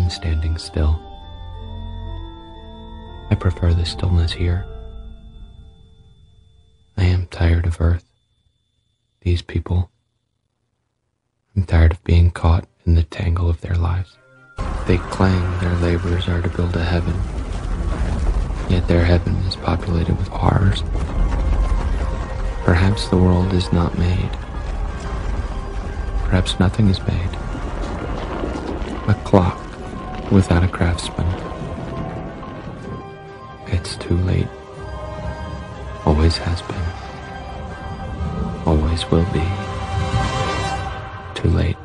than standing still. I prefer the stillness here. I am tired of Earth, these people. I'm tired of being caught in the tangle of their lives. They claim their labors are to build a heaven, yet their heaven is populated with horrors. Perhaps the world is not made. Perhaps nothing is made. A clock without a craftsman. It's too late. Always has been. Always will be. Too late.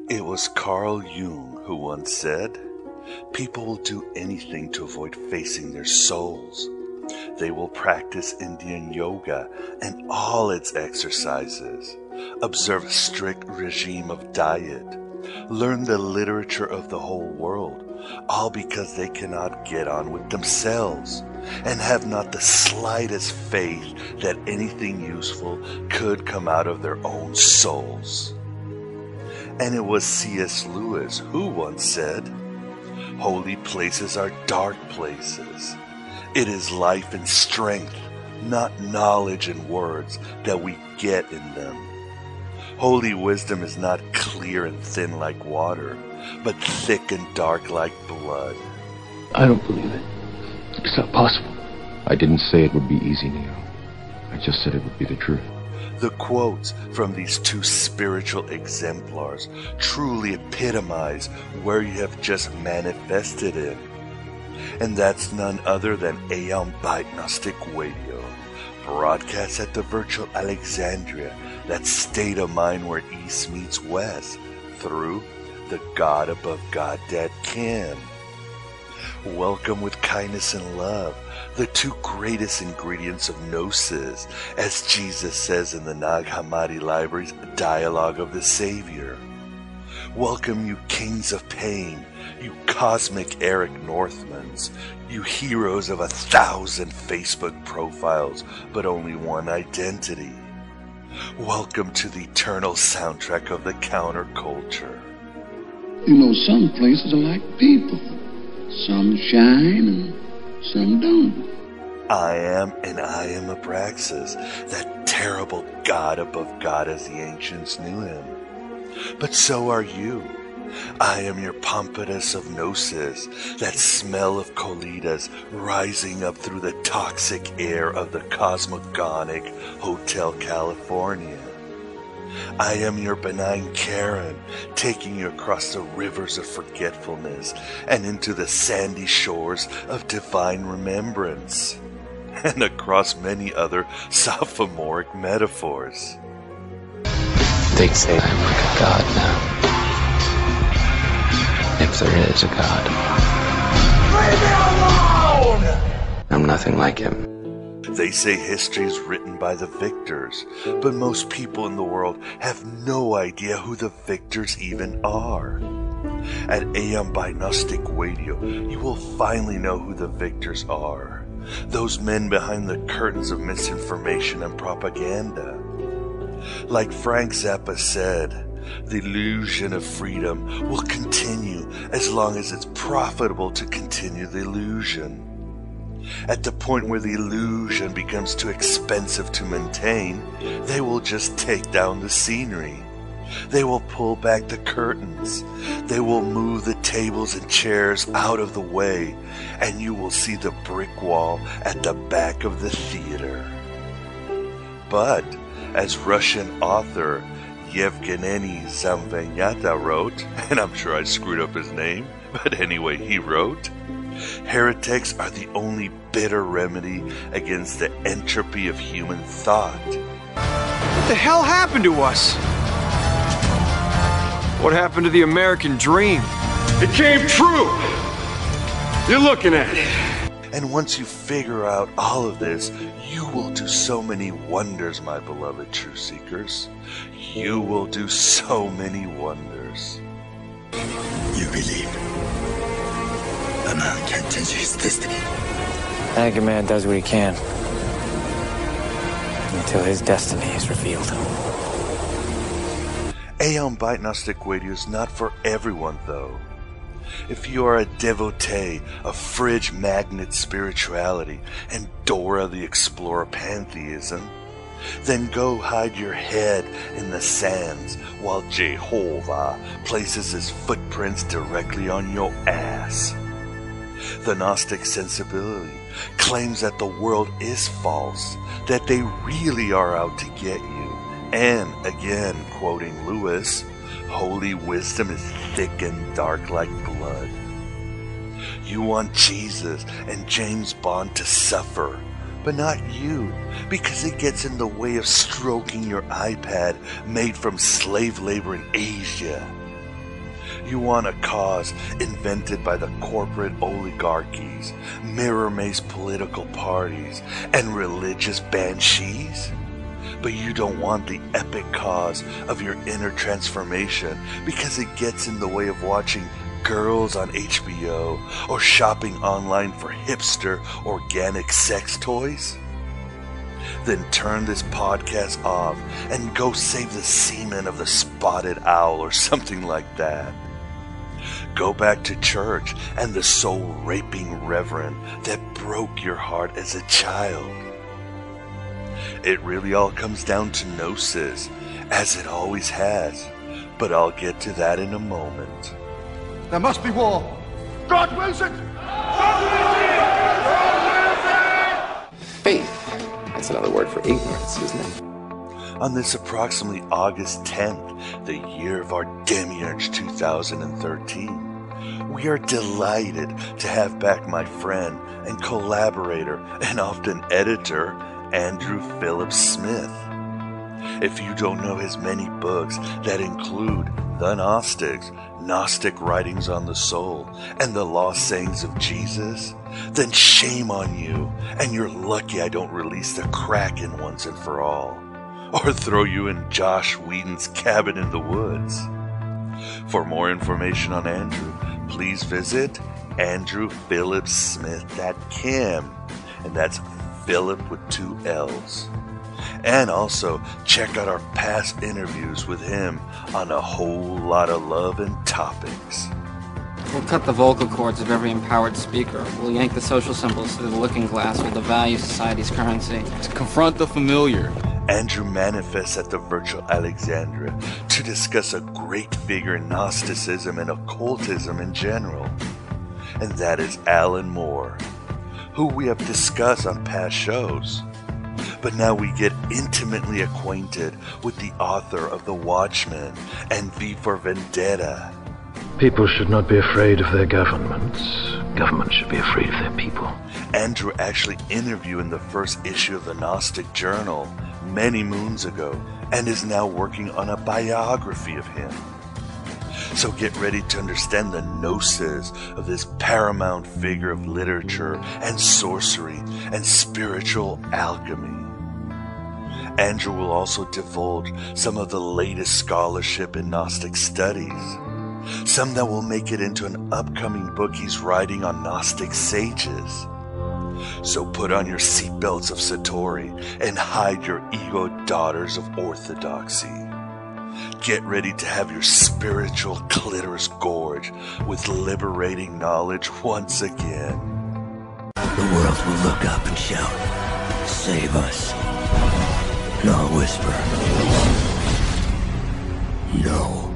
It was Carl Jung who once said, "People will do anything to avoid facing their souls. They will practice Indian yoga and all its exercises, observe a strict regime of diet, learn the literature of the whole world, all because they cannot get on with themselves, and have not the slightest faith that anything useful could come out of their own souls." And it was C.S. Lewis who once said, "Holy places are dark places. It is life and strength, not knowledge and words, that we get in them. Holy wisdom is not clear and thin like water, but thick and dark like blood." I don't believe it. It's not possible. I didn't say it would be easy, Neo. I just said it would be the truth. The quotes from these two spiritual exemplars truly epitomize where you have just manifested in. And that's none other than Aeon Byte Gnostic Radio, broadcast at the virtual Alexandria, that state of mind where East meets West, through the God above God that can. Welcome with kindness and love, the two greatest ingredients of Gnosis, as Jesus says in the Nag Hammadi Library's Dialogue of the Savior. Welcome, you kings of pain, you cosmic Eric Northmans, you heroes of 1,000 Facebook profiles, but only one identity. Welcome to the eternal soundtrack of the counterculture. You know, some places are like people. Some shine and some don't. I am Abraxas, that terrible God above God as the ancients knew him. But so are you. I am your Pompatus of Gnosis, that smell of colitas rising up through the toxic air of the cosmogonic Hotel California. I am your benign Karen, taking you across the rivers of forgetfulness and into the sandy shores of divine remembrance, and across many other sophomoric metaphors. They say I'm like a god now. If there is a god. Leave me alone! I'm nothing like him. They say history is written by the victors, but most people in the world have no idea who the victors even are. At Aeon by Gnostic Radio, you will finally know who the victors are. Those men behind the curtains of misinformation and propaganda. Like Frank Zappa said, the illusion of freedom will continue as long as it's profitable to continue the illusion. At the point where the illusion becomes too expensive to maintain, they will just take down the scenery. They will pull back the curtains. They will move the tables and chairs out of the way, and you will see the brick wall at the back of the theater. But, as Russian author Yevgeny Zamvenyata wrote, and I'm sure I screwed up his name, but anyway, he wrote, heretics are the only bitter remedy against the entropy of human thought. What the hell happened to us? What happened to the American dream? It came true! You're looking at it. And once you figure out all of this, you will do so many wonders, my beloved truth seekers. You will do so many wonders. You believe a man can change his destiny? I think a man does what he can until his destiny is revealed. Aeon Byte Gnostic Radio is not for everyone, though. If you are a devotee of fridge magnet spirituality and Dora the Explorer pantheism, then go hide your head in the sands while Jehovah places his footprints directly on your ass. The Gnostic sensibility claims that the world is false, that they really are out to get you, and, again, quoting Lewis, holy wisdom is thick and dark like blood. You want Jesus and James Bond to suffer, but not you, because it gets in the way of stroking your iPad made from slave labor in Asia. You want a cause invented by the corporate oligarchies, mirror-maze political parties, and religious banshees? But you don't want the epic cause of your inner transformation because it gets in the way of watching Girls on HBO or shopping online for hipster organic sex toys? Then turn this podcast off and go save the semen of the spotted owl or something like that. Go back to church and the soul-raping reverend that broke your heart as a child. It really all comes down to Gnosis, as it always has, but I'll get to that in a moment. There must be war. God wills it! Faith. That's another word for ignorance, isn't it? On this approximately August 10th, the year of our demiurge 2013, we are delighted to have back my friend and collaborator and often editor, Andrew Phillips Smith. If you don't know his many books that include The Gnostics, Gnostic Writings on the Soul, and the Lost Sayings of Jesus, then shame on you, and you're lucky I don't release the Kraken once and for all, or throw you in Josh Whedon's Cabin in the Woods. For more information on Andrew, please visit andrewphillipssmith.com, and that's Philip with 2 L's. And also check out our past interviews with him on a whole lot of love and topics. We'll cut the vocal cords of every empowered speaker. We'll yank the social symbols through the looking glass with the value society's currency. To confront the familiar. Andrew manifests at the virtual Alexandria to discuss a great figure in Gnosticism and occultism in general. And that is Alan Moore, who we have discussed on past shows. But now we get intimately acquainted with the author of The Watchmen and V for Vendetta. People should not be afraid of their governments. Governments should be afraid of their people. Andrew actually interviewed in the first issue of the Gnostic Journal many moons ago and is now working on a biography of him. So get ready to understand the gnosis of this paramount figure of literature and sorcery and spiritual alchemy. Andrew will also divulge some of the latest scholarship in Gnostic studies, some that will make it into an upcoming book he's writing on Gnostic sages. So put on your seatbelts of Satori and hide your ego daughters of orthodoxy. Get ready to have your spiritual clitoris gorge with liberating knowledge once again. The world will look up and shout, "Save us." And I'll whisper, "No."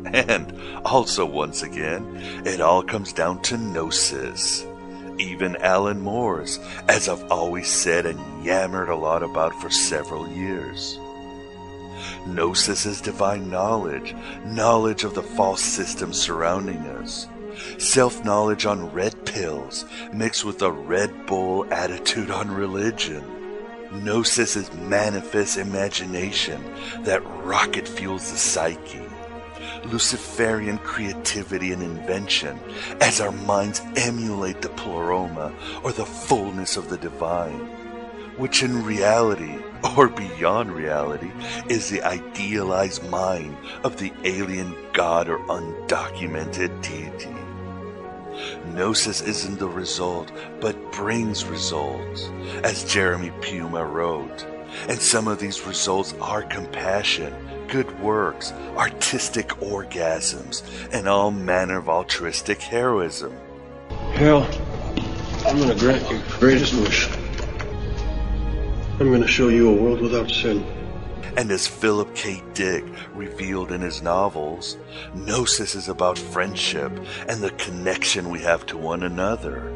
And also once again, it all comes down to Gnosis. Even Alan Moore's, as I've always said and yammered a lot about for several years. Gnosis is divine knowledge, knowledge of the false systems surrounding us. Self-knowledge on red pills mixed with a Red Bull attitude on religion. Gnosis is manifest imagination that rocket fuels the psyche. Luciferian creativity and invention as our minds emulate the pleroma or the fullness of the divine, which in reality, or beyond reality, is the idealized mind of the alien god or undocumented deity. Gnosis isn't the result, but brings results, as Jeremy Puma wrote, And some of these results are compassion, good works, artistic orgasms, and all manner of altruistic heroism. Hal, I'm going to grant your greatest wish. I'm going to show you a world without sin. And as Philip K. Dick revealed in his novels, Gnosis is about friendship and the connection we have to one another.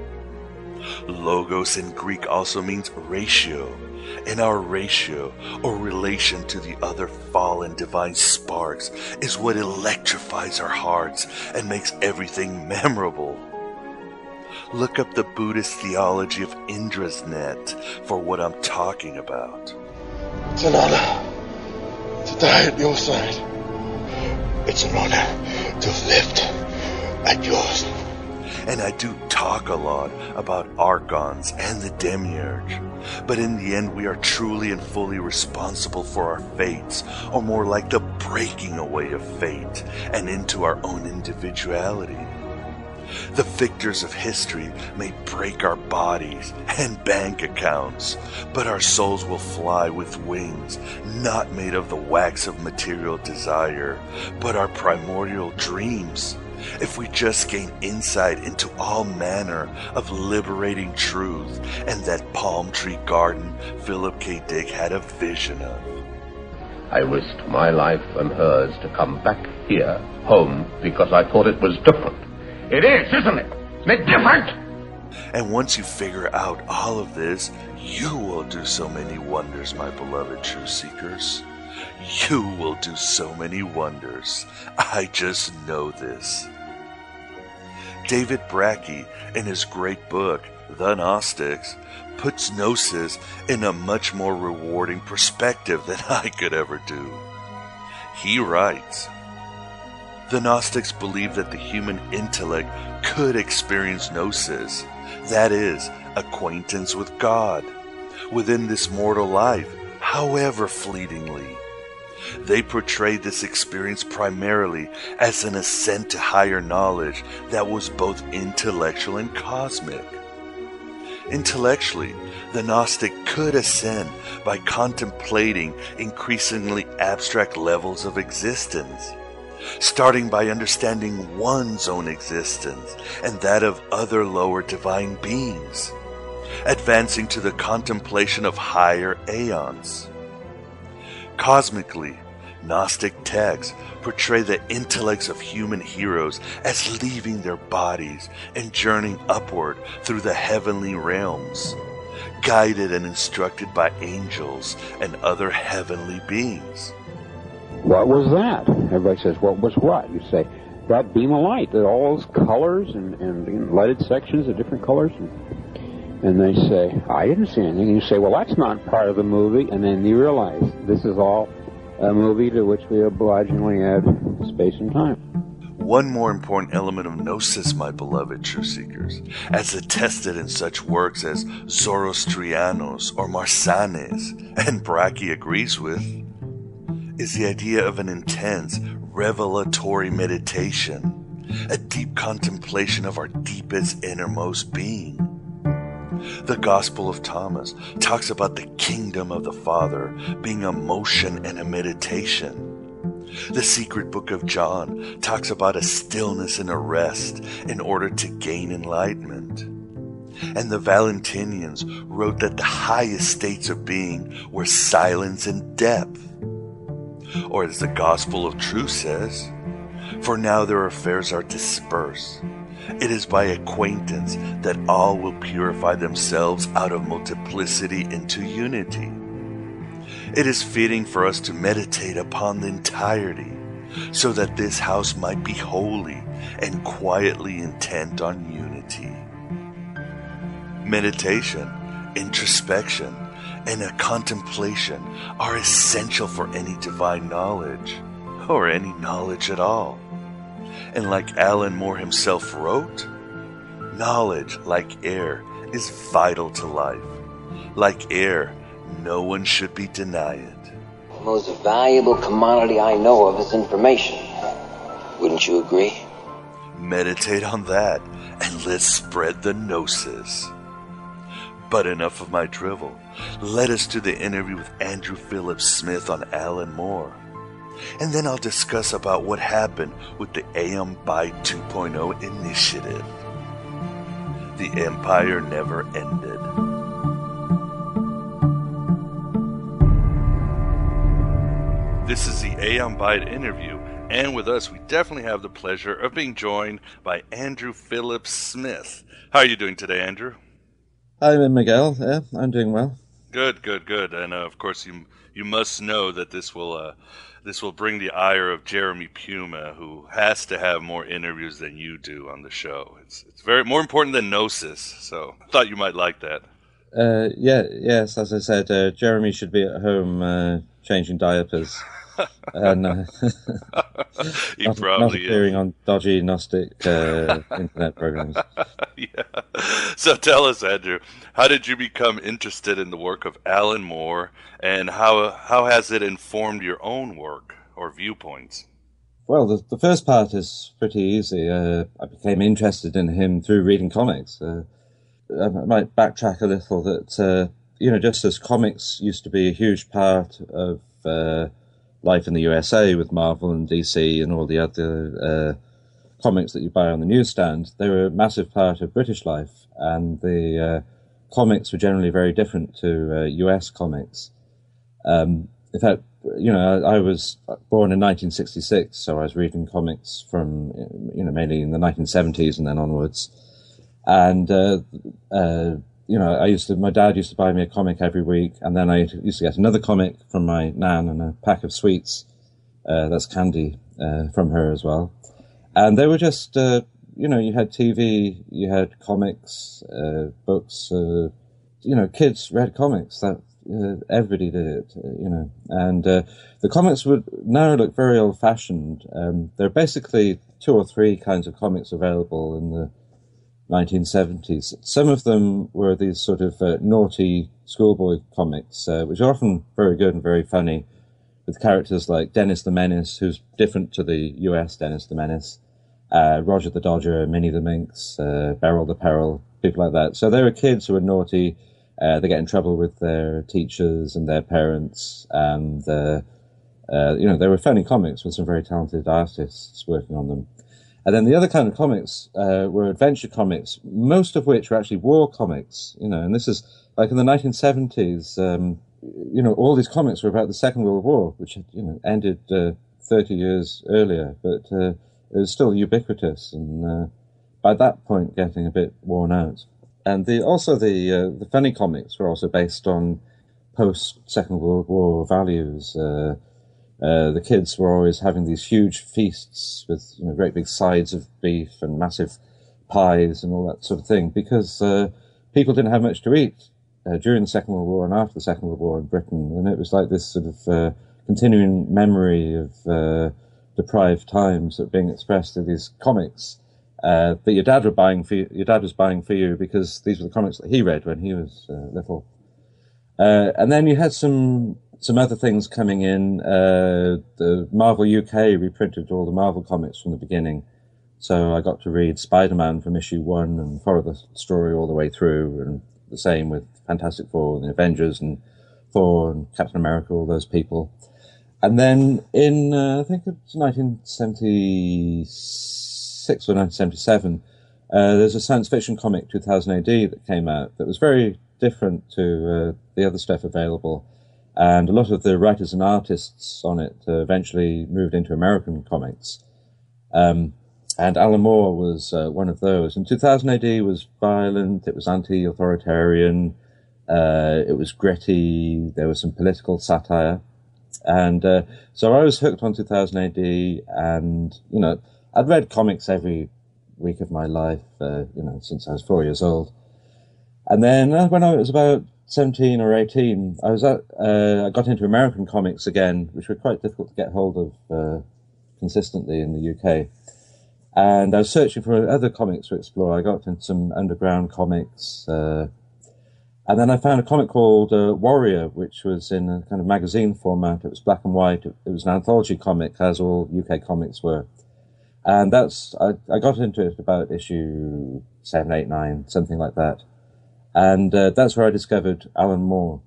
Logos in Greek also means ratio, and our ratio, or relation to the other fallen divine sparks, is what electrifies our hearts and makes everything memorable. Look up the Buddhist theology of Indra's net for what I'm talking about. It's an honor to die at your side. It's an honor to have lived at yours. And I do talk a lot about archons and the demiurge, but in the end we are truly and fully responsible for our fates, or more like the breaking away of fate and into our own individuality. The victors of history may break our bodies and bank accounts, but our souls will fly with wings, not made of the wax of material desire, but our primordial dreams. If we just gain insight into all manner of liberating truth and that palm tree garden Philip K. Dick had a vision of. I risked my life and hers to come back here, home, because I thought it was different. It is, isn't it? Isn't it different? And once you figure out all of this, you will do so many wonders, my beloved truth seekers. You will do so many wonders. I just know this. David Brackey, in his great book, The Gnostics, puts Gnosis in a much more rewarding perspective than I could ever do. He writes, the Gnostics believe that the human intellect could experience Gnosis, that is, acquaintance with God, within this mortal life, however fleetingly. They portray this experience primarily as an ascent to higher knowledge that was both intellectual and cosmic. Intellectually, the Gnostic could ascend by contemplating increasingly abstract levels of existence, starting by understanding one's own existence and that of other lower divine beings, advancing to the contemplation of higher aeons. Cosmically, Gnostic texts portray the intellects of human heroes as leaving their bodies and journeying upward through the heavenly realms, guided and instructed by angels and other heavenly beings. What was that? Everybody says, what was what? You say, that beam of light, all those colors and lighted sections of different colors. And they say, I didn't see anything. And you say, well, that's not part of the movie. And then you realize this is all a movie to which we obligingly add space and time. One more important element of Gnosis, my beloved truth seekers, as attested in such works as Zoroastrianos or Marsanes, and Brackey agrees with, is the idea of an intense, revelatory meditation, a deep contemplation of our deepest, innermost being. The Gospel of Thomas talks about the kingdom of the Father being a motion and a meditation. The secret book of John talks about a stillness and a rest in order to gain enlightenment. And the Valentinians wrote that the highest states of being were silence and depth. Or as the Gospel of Truth says, for now their affairs are dispersed. It is by acquaintance that all will purify themselves out of multiplicity into unity. It is fitting for us to meditate upon the entirety, so that this house might be holy and quietly intent on unity. Meditation, introspection, and a contemplation are essential for any divine knowledge, or any knowledge at all. And like Alan Moore himself wrote, knowledge, like air, is vital to life. Like air, no one should be denied. The most valuable commodity I know of is information. Wouldn't you agree? Meditate on that, and let's spread the Gnosis. But enough of my drivel. Let us to the interview with Andrew Phillips Smith on Alan Moore. And then I'll discuss about what happened with the Aeon Byte 2.0 initiative. The Empire never ended. This is the Aeon Byte interview, and with us we definitely have the pleasure of being joined by Andrew Phillips Smith. How are you doing today, Andrew? Hi, Miguel. Yeah, I'm doing well. Good. And of course, you must know that this will bring the ire of Jeremy Puma, who has to have more interviews than you do on the show. It's very more important than Gnosis. So I thought you might like that. Yes. As I said, Jeremy should be at home changing diapers. And not appearing on dodgy Gnostic internet programs. Yeah. So tell us, Andrew, how did you become interested in the work of Alan Moore, and how has it informed your own work or viewpoints? Well, the first part is pretty easy. I became interested in him through reading comics. I might backtrack a little that, just as comics used to be a huge part of life in the USA with Marvel and DC and all the other comics that you buy on the newsstand, they were a massive part of British life, and the comics were generally very different to US comics. In fact, I was born in 1966, so I was reading comics from, mainly in the 1970s and then onwards. And, my dad used to buy me a comic every week, and then I used to get another comic from my nan and a pack of sweets, that's candy, from her as well. And they were just, you had TV, you had comics, books, kids read comics. That everybody did it, And the comics would now look very old-fashioned. There are basically 2 or 3 kinds of comics available in the 1970s. Some of them were these sort of naughty schoolboy comics, which are often very good and very funny, with characters like Dennis the Menace, who's different to the US Dennis the Menace, Roger the Dodger, Minnie the Minx, Beryl the Peril, people like that. So they were kids who were naughty. They get in trouble with their teachers and their parents, and they were funny comics with some very talented artists working on them. And then the other kind of comics were adventure comics, most of which were actually war comics, and this is like in the 1970s, all these comics were about the Second World War, which, ended 30 years earlier, but it was still ubiquitous and by that point getting a bit worn out. And the funny comics were also based on post-Second World War values. The kids were always having these huge feasts with great big sides of beef and massive pies and all that sort of thing, because people didn't have much to eat during the Second World War and after the Second World War in Britain, and it was like this sort of continuing memory of deprived times that were being expressed through these comics that your dad was buying for you because these were the comics that he read when he was little. And then you had some other things coming in. The Marvel UK reprinted all the Marvel comics from the beginning. So I got to read Spider-Man from issue 1 and follow the story all the way through. And the same with Fantastic Four and the Avengers and Thor and Captain America, all those people. And then in, I think it was 1976 or 1977, there's a science fiction comic, 2000 AD, that came out that was very different to the other stuff available. And a lot of the writers and artists on it eventually moved into American comics. And Alan Moore was one of those. And 2000 AD was violent, it was anti-authoritarian, it was gritty, there was some political satire. And so I was hooked on 2000 AD, and, I'd read comics every week of my life, since I was 4 years old. And then when I was about 17 or 18, I got into American comics again, which were quite difficult to get hold of consistently in the UK. And I was searching for other comics to explore. I got into some underground comics. And then I found a comic called Warrior, which was in a kind of magazine format. It was black and white. It was an anthology comic, as all UK comics were. And I got into it about issue 7, 8, 9, something like that. And that's where I discovered Alan Moore,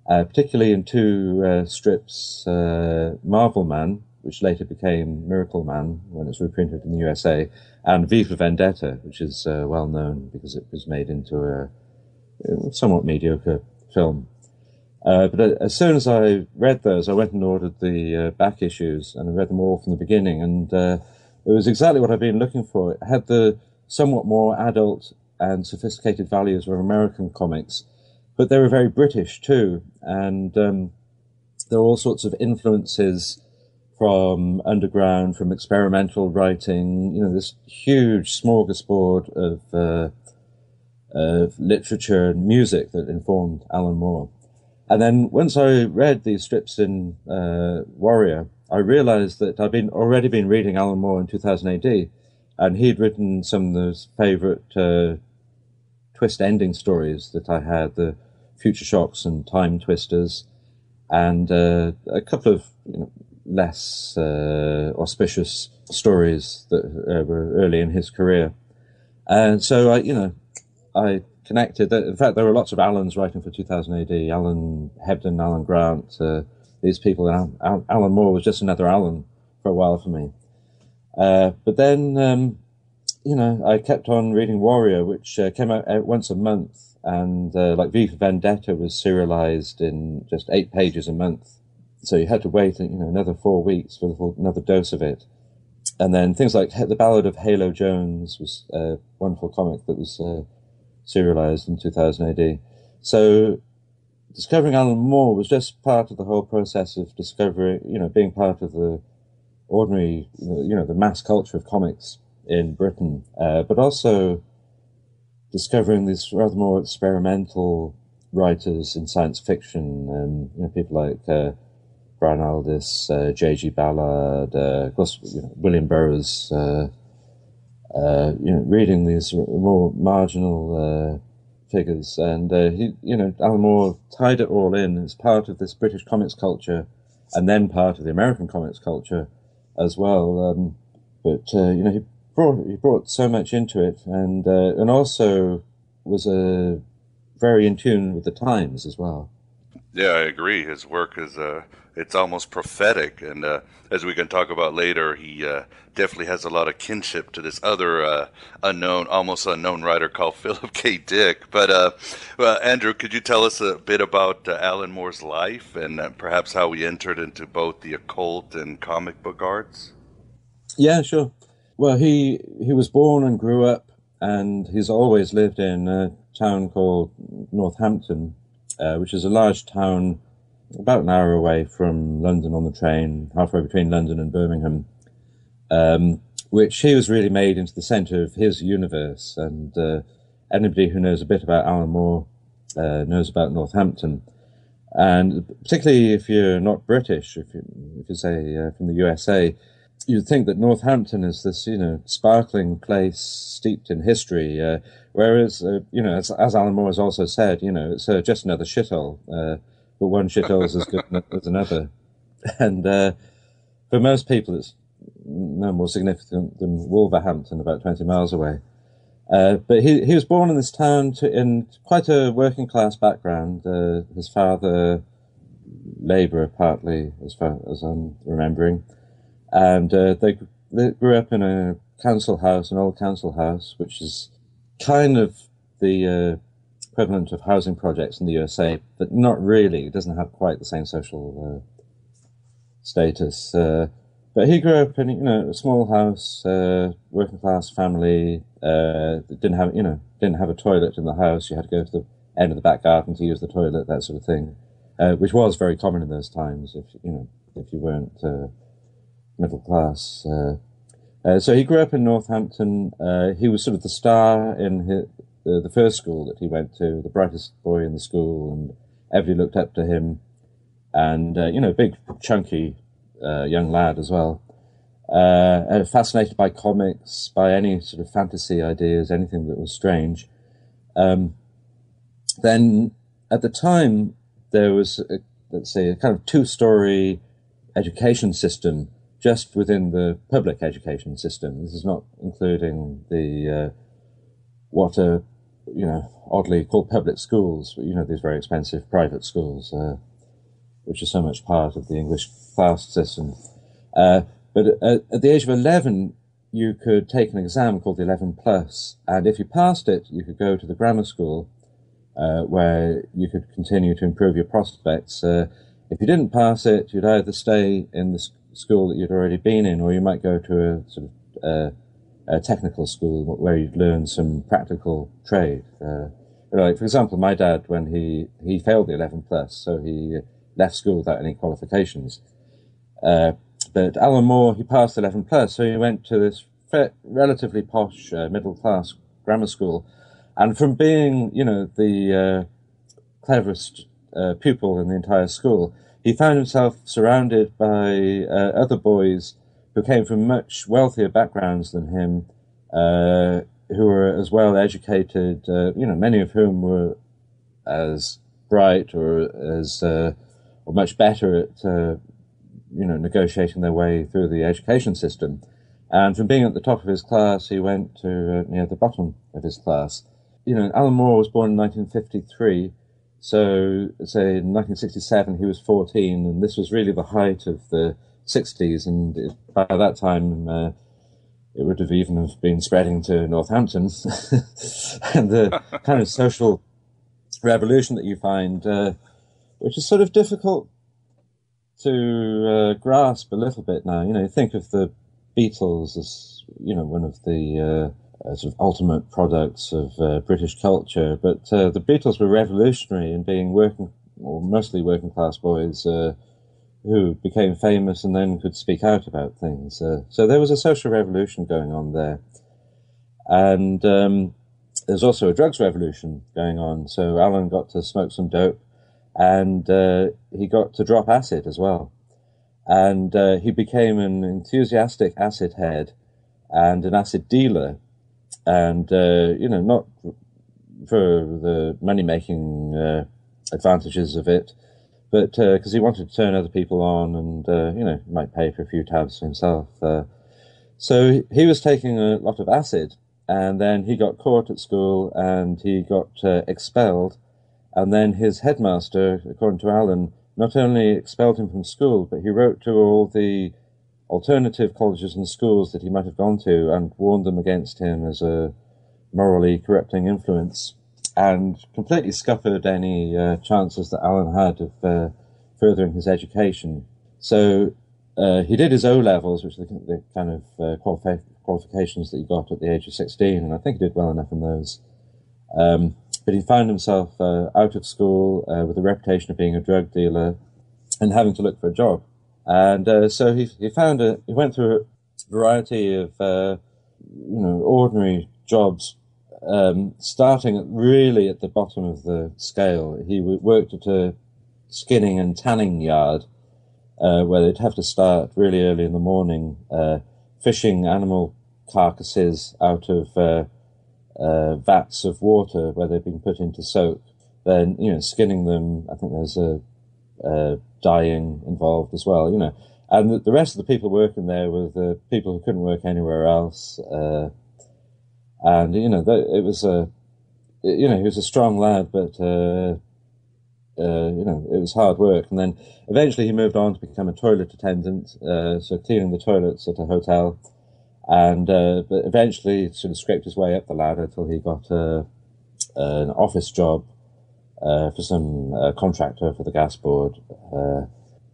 particularly in two strips, Marvel Man, which later became Miracle Man when it's reprinted in the USA, and V for Vendetta, which is well known because it was made into a somewhat mediocre film. But as soon as I read those, I went and ordered the back issues, and I read them all from the beginning, and it was exactly what I've been looking for. It had the somewhat more adult and sophisticated values of American comics, but they were very British too, and there were all sorts of influences from underground, from experimental writing, this huge smorgasbord of literature and music that informed Alan Moore. And then once I read these strips in Warrior, I realized that I'd already been reading Alan Moore in 2000 AD, and he'd written some of those favorite twist ending stories that I had, the Future Shocks and Time Twisters, and a couple of less auspicious stories that were early in his career. And so I connected. In fact, there were lots of Allans writing for 2000 AD, Alan Hebden, Alan Grant, these people. Alan Moore was just another Alan for a while for me. But then, I kept on reading Warrior, which came out once a month, and like V for Vendetta was serialized in just 8 pages a month. So you had to wait, another 4 weeks for another dose of it. And then things like The Ballad of Halo Jones was a wonderful comic that was serialized in 2000 AD. So discovering Alan Moore was just part of the whole process of discovering, being part of the ordinary, the mass culture of comics in Britain, but also discovering these rather more experimental writers in science fiction, and people like Brian Aldiss, J.G. Ballard, of course, William Burroughs, reading these more marginal figures, and Alan Moore tied it all in as part of this British comics culture, and then part of the American comics culture as well. But he brought so much into it, and also was very in tune with the times as well. Yeah, I agree. His work is it's almost prophetic, and as we can talk about later, he definitely has a lot of kinship to this other almost unknown writer called Philip K. Dick. But Andrew, could you tell us a bit about Alan Moore's life, and perhaps how he entered into both the occult and comic book arts? Yeah, sure. Well, he was born and grew up, and he's always lived in a town called Northampton, which is a large town about an hour away from London on the train, halfway between London and Birmingham, which he was really made into the centre of his universe. And anybody who knows a bit about Alan Moore knows about Northampton. And particularly if you're not British, if you say from the USA, you'd think that Northampton is this, sparkling place steeped in history, whereas, as Alan Moore has also said, it's just another shithole, but one shithole is as good as another. And for most people, it's no more significant than Wolverhampton, about 20 miles away. But he was born in this town in quite a working class background. His father, labourer partly, as far as I'm remembering. And they grew up in a council house, an old council house, which is kind of the equivalent of housing projects in the USA, but not really. It doesn't have quite the same social status. But he grew up in a small house, working class family. That didn't have a toilet in the house. You had to go to the end of the back garden to use the toilet, that sort of thing, which was very common in those times. If you weren't middle class. So he grew up in Northampton. He was sort of the star in the first school that he went to, the brightest boy in the school, and everybody looked up to him. And, big, chunky young lad as well. Fascinated by comics, by any sort of fantasy ideas, anything that was strange. Then, at the time, there was, a kind of two-story education system just within the public education system. This is not including the what a oddly called public schools, these very expensive private schools, which are so much part of the English class system. But at the age of 11, you could take an exam called the 11 Plus, and if you passed it, you could go to the grammar school, where you could continue to improve your prospects. If you didn't pass it, you'd either stay in the school that you'd already been in, or you might go to a sort of a technical school where you'd learn some practical trade. Like, for example, my dad, when he failed the 11 Plus, so he left school without any qualifications. But Alan Moore, he passed 11 Plus, so he went to this relatively posh middle-class grammar school. And from being, the cleverest pupil in the entire school, he found himself surrounded by other boys who came from much wealthier backgrounds than him, who were as well educated, many of whom were as bright or much better at, negotiating their way through the education system. And from being at the top of his class, he went to near the bottom of his class. Alan Moore was born in 1953, so say in 1967 he was 14, and this was really the height of the 60s, and by that time it would have even been spreading to Northampton. And the kind of social revolution that you find, which is sort of difficult to grasp a little bit now. You think of the Beatles as, one of the sort of ultimate products of British culture, but the Beatles were revolutionary in being mostly working class boys who became famous and then could speak out about things. So there was a social revolution going on there. And there's also a drugs revolution going on. So Alan got to smoke some dope, and he got to drop acid as well. And he became an enthusiastic acid head and an acid dealer. And, not for the money-making advantages of it, but because he wanted to turn other people on and, might pay for a few tabs for himself. So he was taking a lot of acid, and then he got caught at school and he got expelled. And then his headmaster, according to Alan, not only expelled him from school, but he wrote to all the alternative colleges and schools that he might have gone to and warned them against him as a morally corrupting influence, and completely scuppered any chances that Alan had of furthering his education. So he did his O-levels, which are the kind of qualifications that he got at the age of 16, and I think he did well enough in those. But he found himself out of school with a reputation of being a drug dealer and having to look for a job. And so he went through a variety of, ordinary jobs, starting really at the bottom of the scale. He worked at a skinning and tanning yard, where they'd have to start really early in the morning, fishing animal carcasses out of vats of water where they've been put into soak. Then, skinning them. I think there's a dyeing involved as well, and the rest of the people working there were the people who couldn't work anywhere else, and it was he was a strong lad, but it was hard work. And then eventually he moved on to become a toilet attendant, so cleaning the toilets at a hotel, and but eventually sort of scraped his way up the ladder till he got an office job for some contractor for the gas board,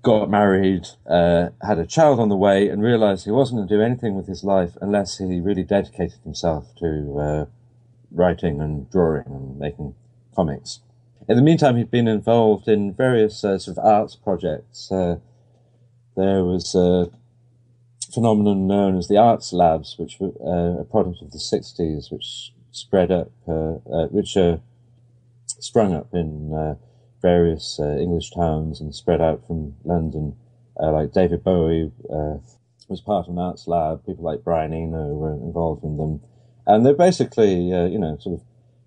got married, had a child on the way, and realized he wasn't going to do anything with his life unless he really dedicated himself to writing and drawing and making comics. In the meantime, he'd been involved in various sort of arts projects. There was a phenomenon known as the Arts Labs, which were a product of the 60s, which sprung up in various English towns and spread out from London. Like David Bowie was part of an arts lab. People like Brian Eno were involved in them. And they're basically, sort of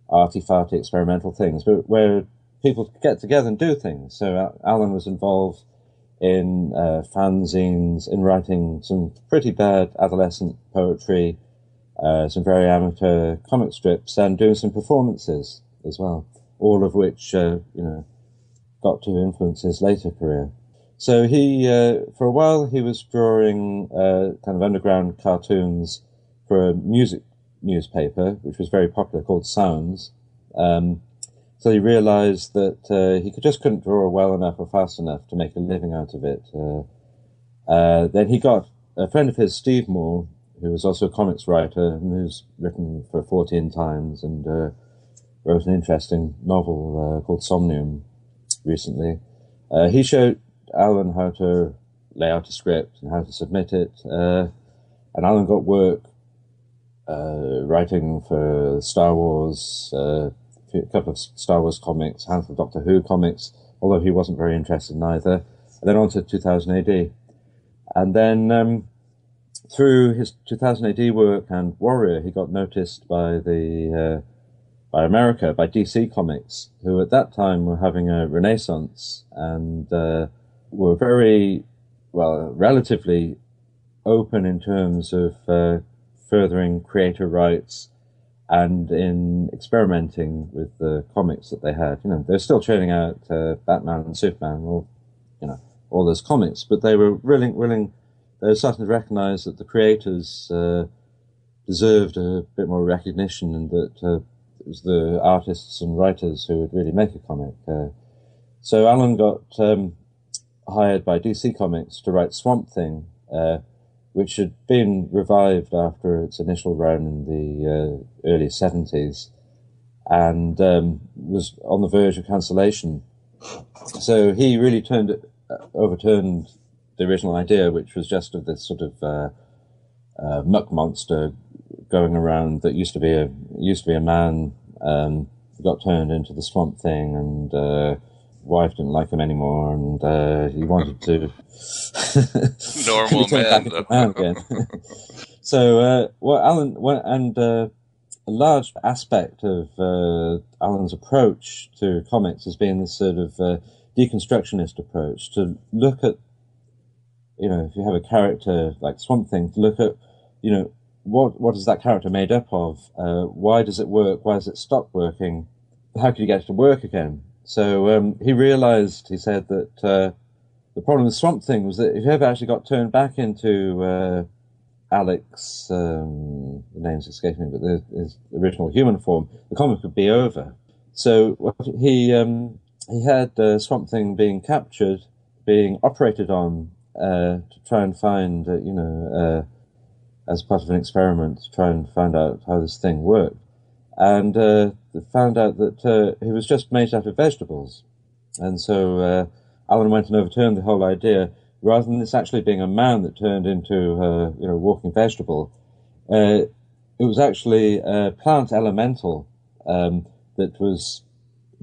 arty-farty experimental things, but where people get together and do things. So Alan was involved in fanzines, in writing some pretty bad adolescent poetry, some very amateur comic strips, and doing some performances as well, all of which, got to influence his later career. So he, for a while, he was drawing kind of underground cartoons for a music newspaper, which was very popular, called Sounds. So he realized that he just couldn't draw well enough or fast enough to make a living out of it. Then he got a friend of his, Steve Moore, who was also a comics writer and who's written for 14 Times and wrote an interesting novel called Somnium recently. He showed Alan how to lay out a script and how to submit it, and Alan got work writing for Star Wars, a couple of Star Wars comics, a handful of Doctor Who comics, although he wasn't very interested in either, and then on to 2000 AD. And then through his 2000 AD work and Warrior, he got noticed by by America, by DC Comics, who at that time were having a renaissance and were very, relatively open in terms of furthering creator rights and in experimenting with the comics that they had. They're still churning out Batman and Superman, or all those comics, but they were willing. They were starting to recognize that the creators deserved a bit more recognition, and that it was the artists and writers who would really make a comic. So Alan got hired by DC Comics to write Swamp Thing, which had been revived after its initial run in the early 70s, and was on the verge of cancellation. So he really overturned the original idea, which was just of this sort of muck monster going around that used to be a man, got turned into the Swamp Thing, and wife didn't like him anymore, and he wanted to normal man again. So a large aspect of Alan's approach to comics has been this sort of deconstructionist approach, to look at, if you have a character like Swamp Thing, to look at, what is that character made up of? Why does it work? Why does it stop working? How can you get it to work again? So he realized, he said, that the problem with Swamp Thing was that if he ever actually got turned back into Alex, the name's escaping me, but his original human form, the comic would be over. So he had Swamp Thing being captured, being operated on to try and find, as part of an experiment, to try and find out how this thing worked. And found out that he was just made out of vegetables. And so Alan went and overturned the whole idea. Rather than this actually being a man that turned into a walking vegetable, it was actually a plant elemental that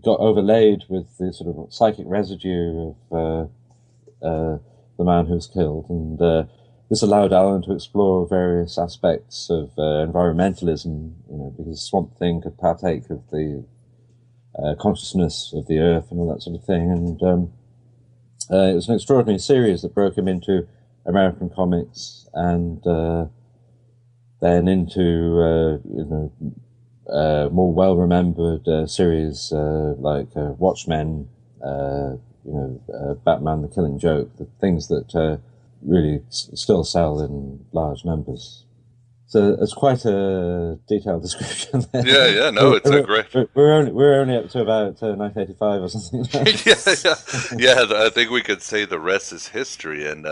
got overlaid with the sort of psychic residue of the man who was killed. And this allowed Alan to explore various aspects of environmentalism, because Swamp Thing could partake of the consciousness of the earth and all that sort of thing. And it was an extraordinary series that broke him into American comics and then into more well-remembered series like Watchmen, Batman: The Killing Joke, the things that really still sell in large numbers. So it's quite a detailed description there. Yeah, no, it's a great. We're only up to about 1985 or something like that. yeah. I think we could say the rest is history. And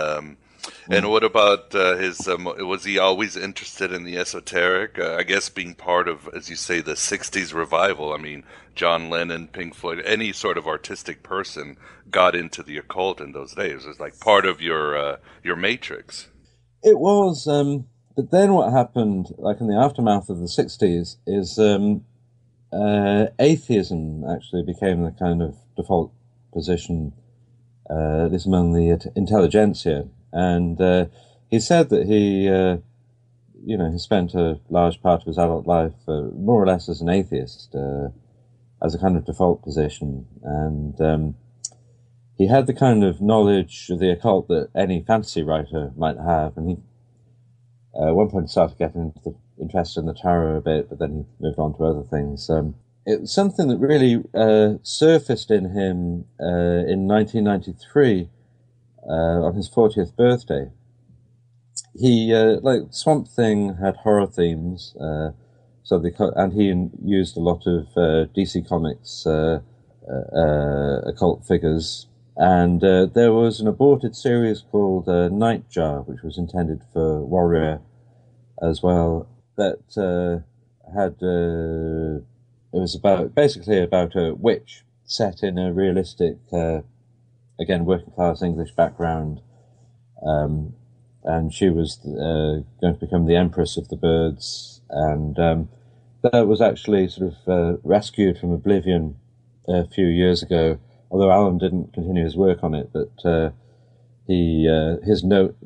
what about his? Was he always interested in the esoteric? I guess being part of, as you say, the '60s revival. I mean, John Lennon, Pink Floyd, any sort of artistic person got into the occult in those days. It was like part of your matrix. It was. But then what happened, like in the aftermath of the 60s, is atheism actually became the kind of default position, at least among the intelligentsia. And he said that he spent a large part of his adult life more or less as an atheist, as a kind of default position. And he had the kind of knowledge of the occult that any fantasy writer might have, and At one point, he started getting interested in the tarot a bit, but then he moved on to other things. It was something that really surfaced in him in 1993 on his 40th birthday. He, like Swamp Thing, had horror themes, and he used a lot of DC Comics occult figures. And there was an aborted series called Nightjar, which was intended for Warrior as well, that it was basically about a witch set in a realistic, again, working class English background. And she was going to become the Empress of the Birds. And that was actually sort of rescued from oblivion a few years ago, although Alan didn't continue his work on it. But the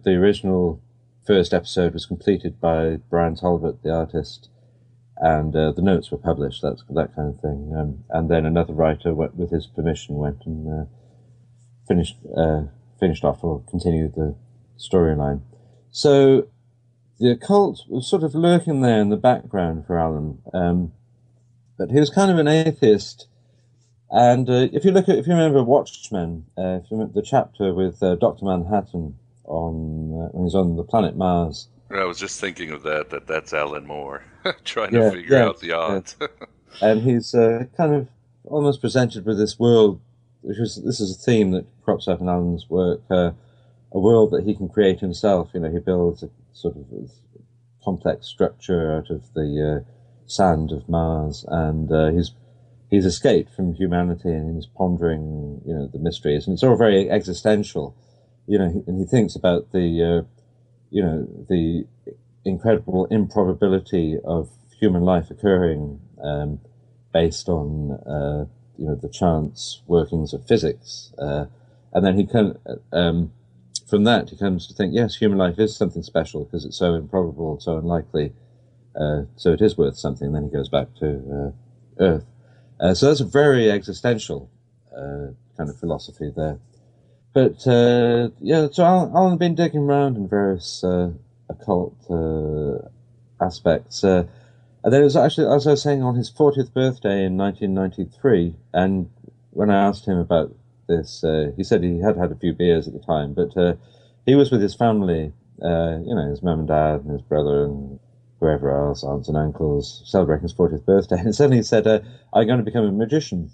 original first episode was completed by Brian Talbot, the artist, and the notes were published, that kind of thing. And then another writer, with his permission, went and finished off or continued the storyline. So the occult was sort of lurking there in the background for Alan, but he was kind of an atheist. And if you remember Watchmen, if you remember the chapter with Dr. Manhattan when he's on the planet Mars. I was just thinking of that's Alan Moore trying to figure out the odds. Yeah. And he's kind of almost presented with this world, this is a theme that crops up in Alan's work, a world that he can create himself. He builds a sort of complex structure out of the sand of Mars, and he's escaped from humanity, and he's pondering, the mysteries, and it's all very existential, and he thinks about the incredible improbability of human life occurring based on the chance workings of physics, and then he from that he comes to think, yes, human life is something special because it's so improbable, so unlikely, so it is worth something. Then he goes back to Earth. So that's a very existential kind of philosophy there. But so Alan had been digging around in various occult aspects. And then it was actually, as I was saying, on his 40th birthday in 1993, and when I asked him about this, he said he had had a few beers at the time, but he was with his family, his mum and dad and his brother and whoever else, aunts and uncles, celebrating his 40th birthday, and suddenly he said, I'm going to become a magician.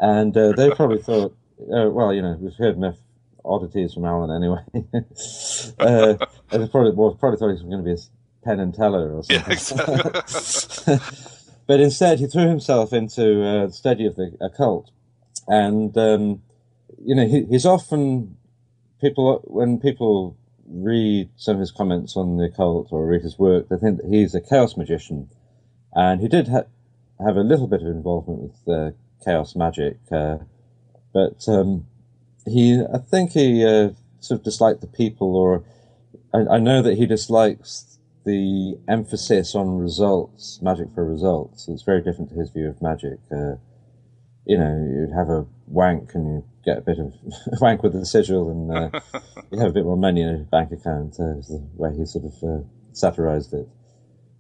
And they probably thought, we've heard enough oddities from Alan anyway. And they probably thought he was going to be a Penn and Teller or something. Yeah, exactly. But instead, he threw himself into the study of the occult. And, he's often, when people read some of his comments on the occult or read his work, they think that he's a chaos magician. And he did have a little bit of involvement with chaos magic, but I think he sort of disliked the people, or I know that he dislikes the emphasis on results, magic for results. It's very different to his view of magic. You'd have a wank and you get a bit of wank with a sigil, and you have a bit more money in a bank account, is the way he sort of satirized it.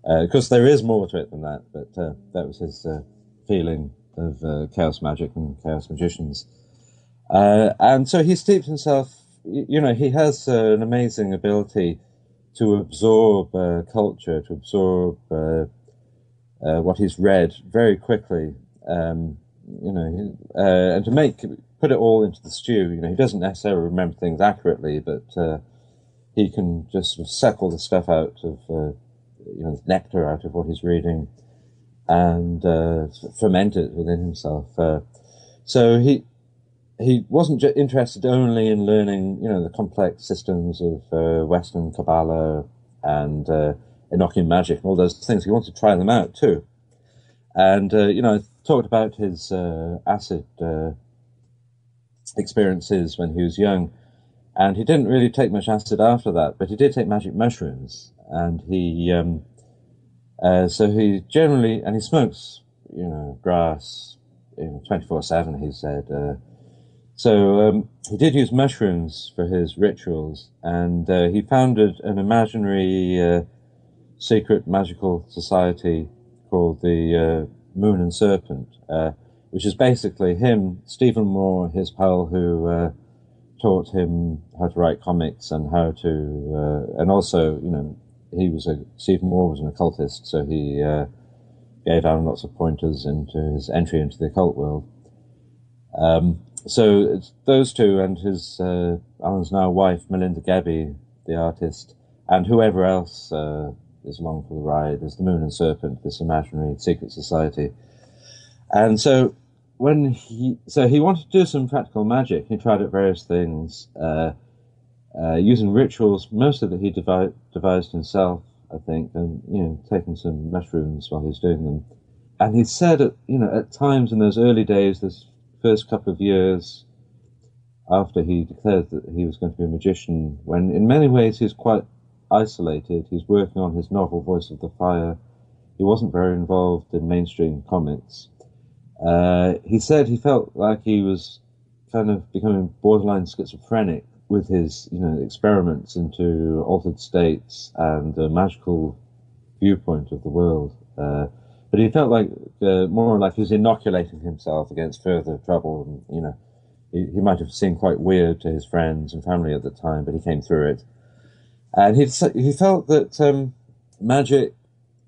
Of course, there is more to it than that, but that was his feeling of chaos magic and chaos magicians. And so he steeped himself, he has an amazing ability to absorb culture, to absorb what he's read very quickly, and to put it all into the stew. He doesn't necessarily remember things accurately, but he can just sort of suck all the stuff out of, nectar out of what he's reading, and ferment it within himself. So he wasn't interested only in learning, the complex systems of Western Kabbalah and Enochian magic and all those things. He wanted to try them out too. And, I talked about his acid experiences when he was young, and he didn't really take much acid after that, but he did take magic mushrooms, and so he generally, and he smokes, grass, 24/7, he said, So he did use mushrooms for his rituals, and he founded an imaginary secret magical society called the Moon and Serpent, which is basically him, Stephen Moore, his pal, who taught him how to write comics and how to, and also, Stephen Moore was an occultist, so he gave Alan lots of pointers into his entry into the occult world. So it's those two and his Alan's now wife, Melinda Gebbie, the artist, and whoever else is along for the ride. There's the Moon and Serpent, this imaginary secret society. And so he wanted to do some practical magic. He tried out various things, using rituals, mostly that he devised himself, I think, and taking some mushrooms while he was doing them. And he said, at times in those early days, this first couple of years after he declared that he was going to be a magician, when in many ways he's quite isolated, he's working on his novel Voice of the Fire, he wasn't very involved in mainstream comics. He said he felt like he was kind of becoming borderline schizophrenic with his, experiments into altered states and a magical viewpoint of the world. But he felt like more like he was inoculating himself against further trouble. And, he might have seemed quite weird to his friends and family at the time, but he came through it. And he felt that magic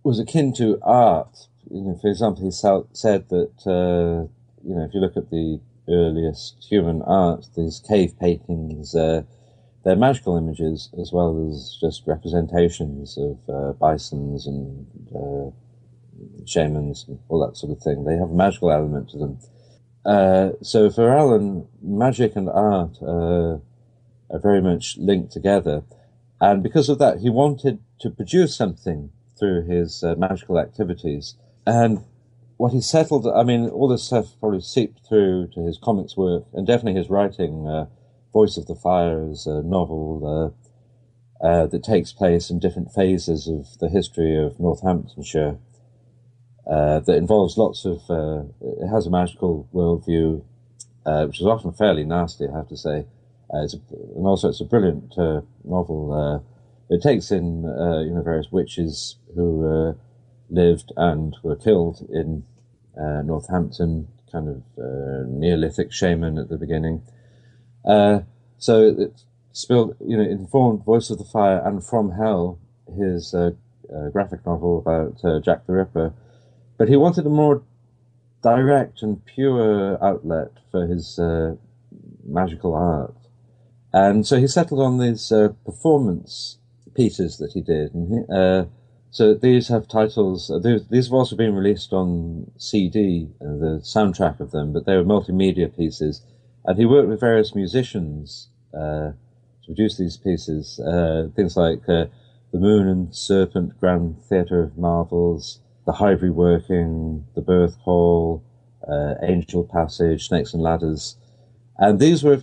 was akin to art. For example, he said that if you look at the earliest human art, these cave paintings, they're magical images as well as just representations of bisons and shamans and all that sort of thing. They have a magical element to them. So for Alan, magic and art are very much linked together. And because of that, he wanted to produce something through his magical activities. And what he settled, all this stuff probably seeped through to his comics work, and definitely his writing. Voice of the Fire is a novel that takes place in different phases of the history of Northamptonshire. That involves lots of, it has a magical worldview, which is often fairly nasty, I have to say. And also it's a brilliant novel. It takes in, various witches who lived and were killed in Northampton, kind of Neolithic shaman at the beginning. So it informed Voice of the Fire and From Hell, his graphic novel about Jack the Ripper. But he wanted a more direct and pure outlet for his magical art. And so he settled on these performance pieces that he did. And so these have titles. These have also been released on CD, the soundtrack of them, but they were multimedia pieces. And he worked with various musicians to produce these pieces. Things like The Moon and Serpent Grand Theatre of Marvels, The Hivory Working, The Birth Hall, Angel Passage, Snakes and Ladders. And these were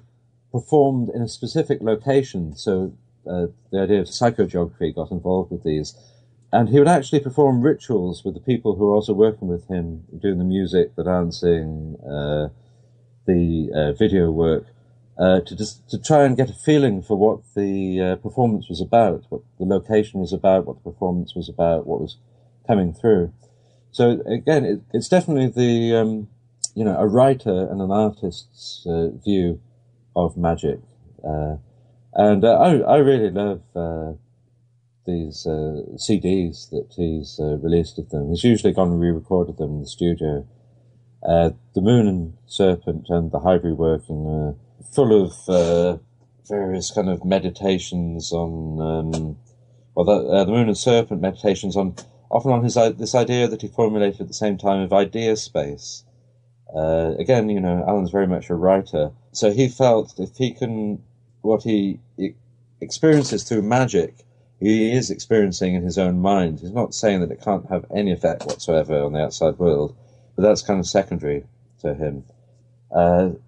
performed in a specific location, so the idea of psychogeography got involved with these. And he would actually perform rituals with the people who were also working with him, doing the music, the dancing, the video work, to try and get a feeling for what the performance was about, what the location was about, what the performance was about, what was coming through. So again, it's definitely the a writer and an artist's view of magic, and I really love these CDs that he's released of them. He's usually gone and re-recorded them in the studio. The Moon and Serpent and the Hivory Working are full of various kind of meditations on, the Moon and Serpent meditations on, often on this idea that he formulated at the same time of idea space. Again, Alan's very much a writer, so he felt if he can, what he experiences through magic, he is experiencing in his own mind. He's not saying that it can't have any effect whatsoever on the outside world, but that's kind of secondary to him.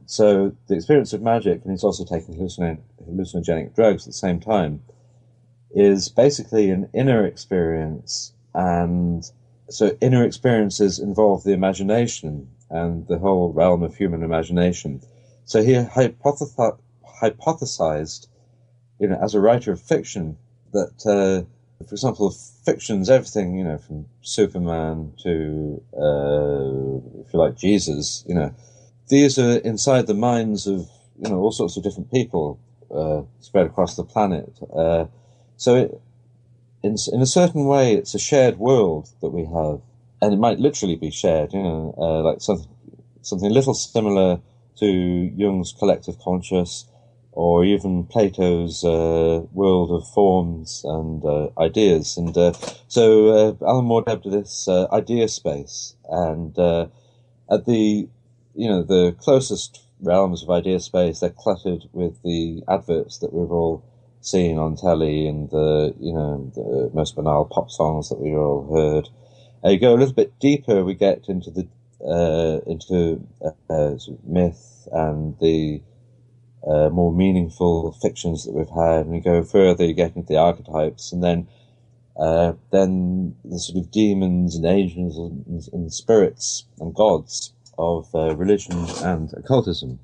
So the experience of magic, and he's also taking hallucinogenic drugs at the same time, is basically an inner experience. And so inner experiences involve the imagination and the whole realm of human imagination. So he hypothesized, as a writer of fiction, that, for example, fiction's everything, from Superman to, if you like, Jesus, these are inside the minds of, all sorts of different people spread across the planet. So in a certain way, it's a shared world that we have, and it might literally be shared, like something a little similar to Jung's collective conscious, or even Plato's world of forms and ideas. And so Alan Moore dubbed this idea space. And at the closest realms of idea space, they're cluttered with the adverts that we've all seen on telly and the most banal pop songs that we've all heard. You go a little bit deeper, we get into the sort of myth and the more meaningful fictions that we've had, and we go further, you get into the archetypes, and then the sort of demons and angels and spirits and gods of religion and occultism.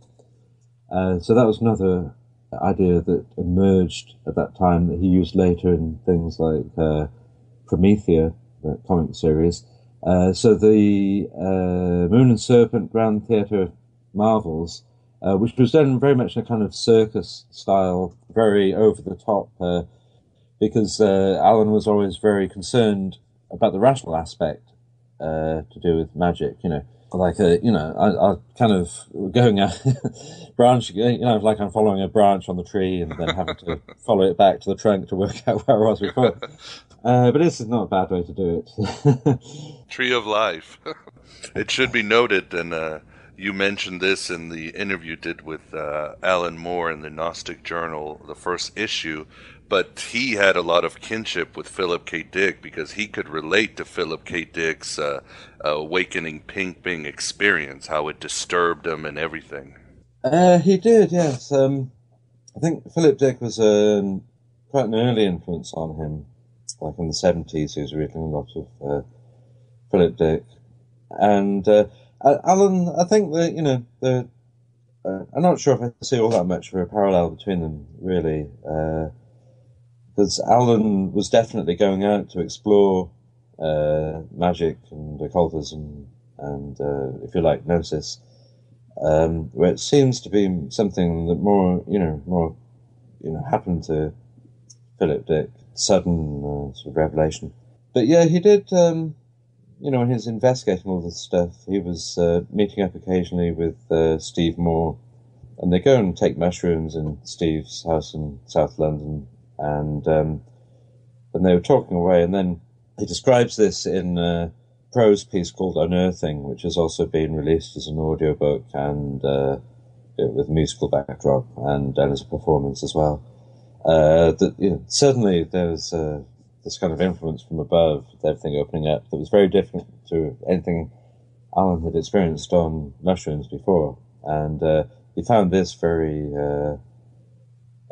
So that was another idea that emerged at that time that he used later in things like Prometheus, the comic series. So the Moon and Serpent Grand Theatre Marvels, which was done very much in a kind of circus style, very over the top, because Alan was always very concerned about the rational aspect to do with magic, like I kind of going out branch, like I'm following a branch on the tree and then having to follow it back to the trunk to work out where I was before. But this is not a bad way to do it. Tree of life. It should be noted, and you mentioned this in the interview you did with Alan Moore in the Gnostic Journal, the first issue, but he had a lot of kinship with Philip K. Dick because he could relate to Philip K. Dick's awakening ping experience, how it disturbed him and everything. He did, yes. I think Philip Dick was quite an early influence on him. Like in the 70s, he was reading a lot of Philip Dick. And Alan, I think that, I'm not sure if I see all that much of a parallel between them, really. Because Alan was definitely going out to explore magic and occultism and, if you like, Gnosis, where it seems to be something that more happened to Philip Dick, sudden sort of revelation. But yeah, he did, when he was investigating all this stuff, he was meeting up occasionally with Steve Moore, and they go and take mushrooms in Steve's house in South London, and they were talking away, and then he describes this in a prose piece called Unearthing, which has also been released as an audiobook and with a musical backdrop and as a performance as well. Certainly there was this kind of influence from above, with everything opening up, that was very different to anything Alan had experienced on mushrooms before. And he found this very,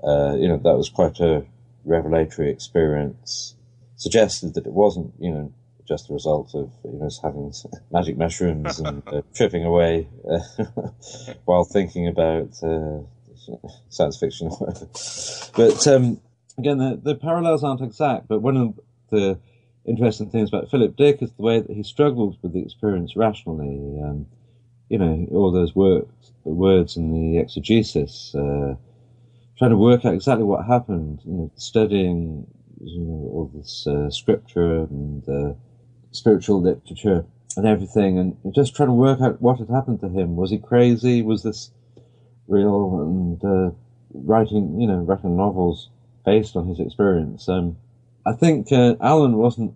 that was quite a revelatory experience. Suggested that it wasn't, just the result of, having magic mushrooms and tripping away while thinking about science fiction or whatever. But again, the parallels aren't exact, but one of the interesting things about Philip Dick is the way that he struggles with the experience rationally. All those words in the exegesis, trying to work out exactly what happened, studying all this scripture and spiritual literature and everything, and just trying to work out what had happened to him. Was he crazy? Was this real? And writing novels based on his experience. I think Alan wasn't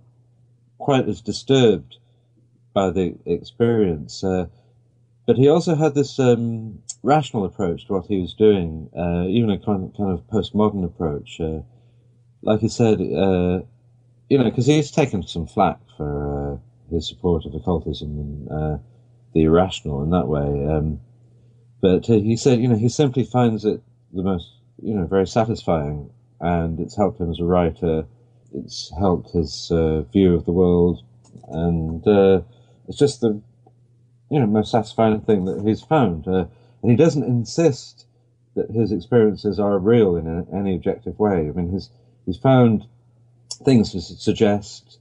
quite as disturbed by the experience, but he also had this rational approach to what he was doing, even a kind of postmodern approach. Like he said, because he's taken some flack for his support of occultism and the irrational in that way. But he said, he simply finds it the most, very satisfying, and it's helped him as a writer. It's helped his view of the world, and it's just the, most satisfying thing that he's found. And he doesn't insist that his experiences are real in any objective way. I mean, he's found things to suggest,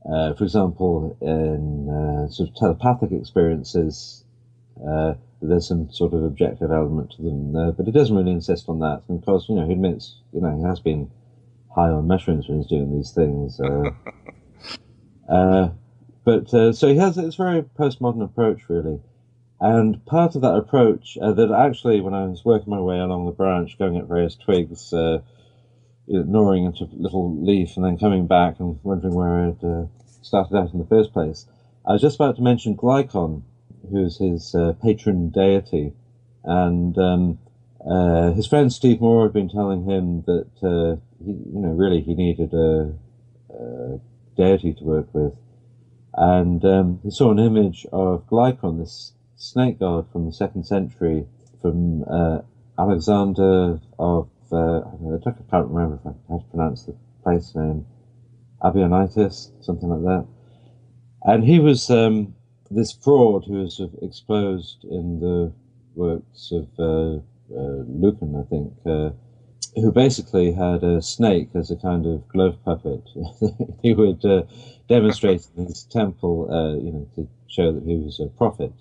for example, in sort of telepathic experiences, there's some sort of objective element to them, but he doesn't really insist on that. And of course, he admits, he has been high on mushrooms when he's doing these things. So he has this very postmodern approach, really. And part of that approach, that actually, when I was working my way along the branch, going at various twigs, gnawing into a little leaf and then coming back and wondering where I'd started out in the first place, I was just about to mention Glykon, who's his patron deity. And his friend Steve Moore had been telling him that he needed a deity to work with. And he saw an image of Glykon, this snake god from the 2nd century, from Alexander of, I can't remember how to pronounce the place name, Abionitis, something like that. And he was this fraud who was sort of exposed in the works of Lucan, I think, who basically had a snake as a kind of glove puppet. He would demonstrate in his temple, to show that he was a prophet.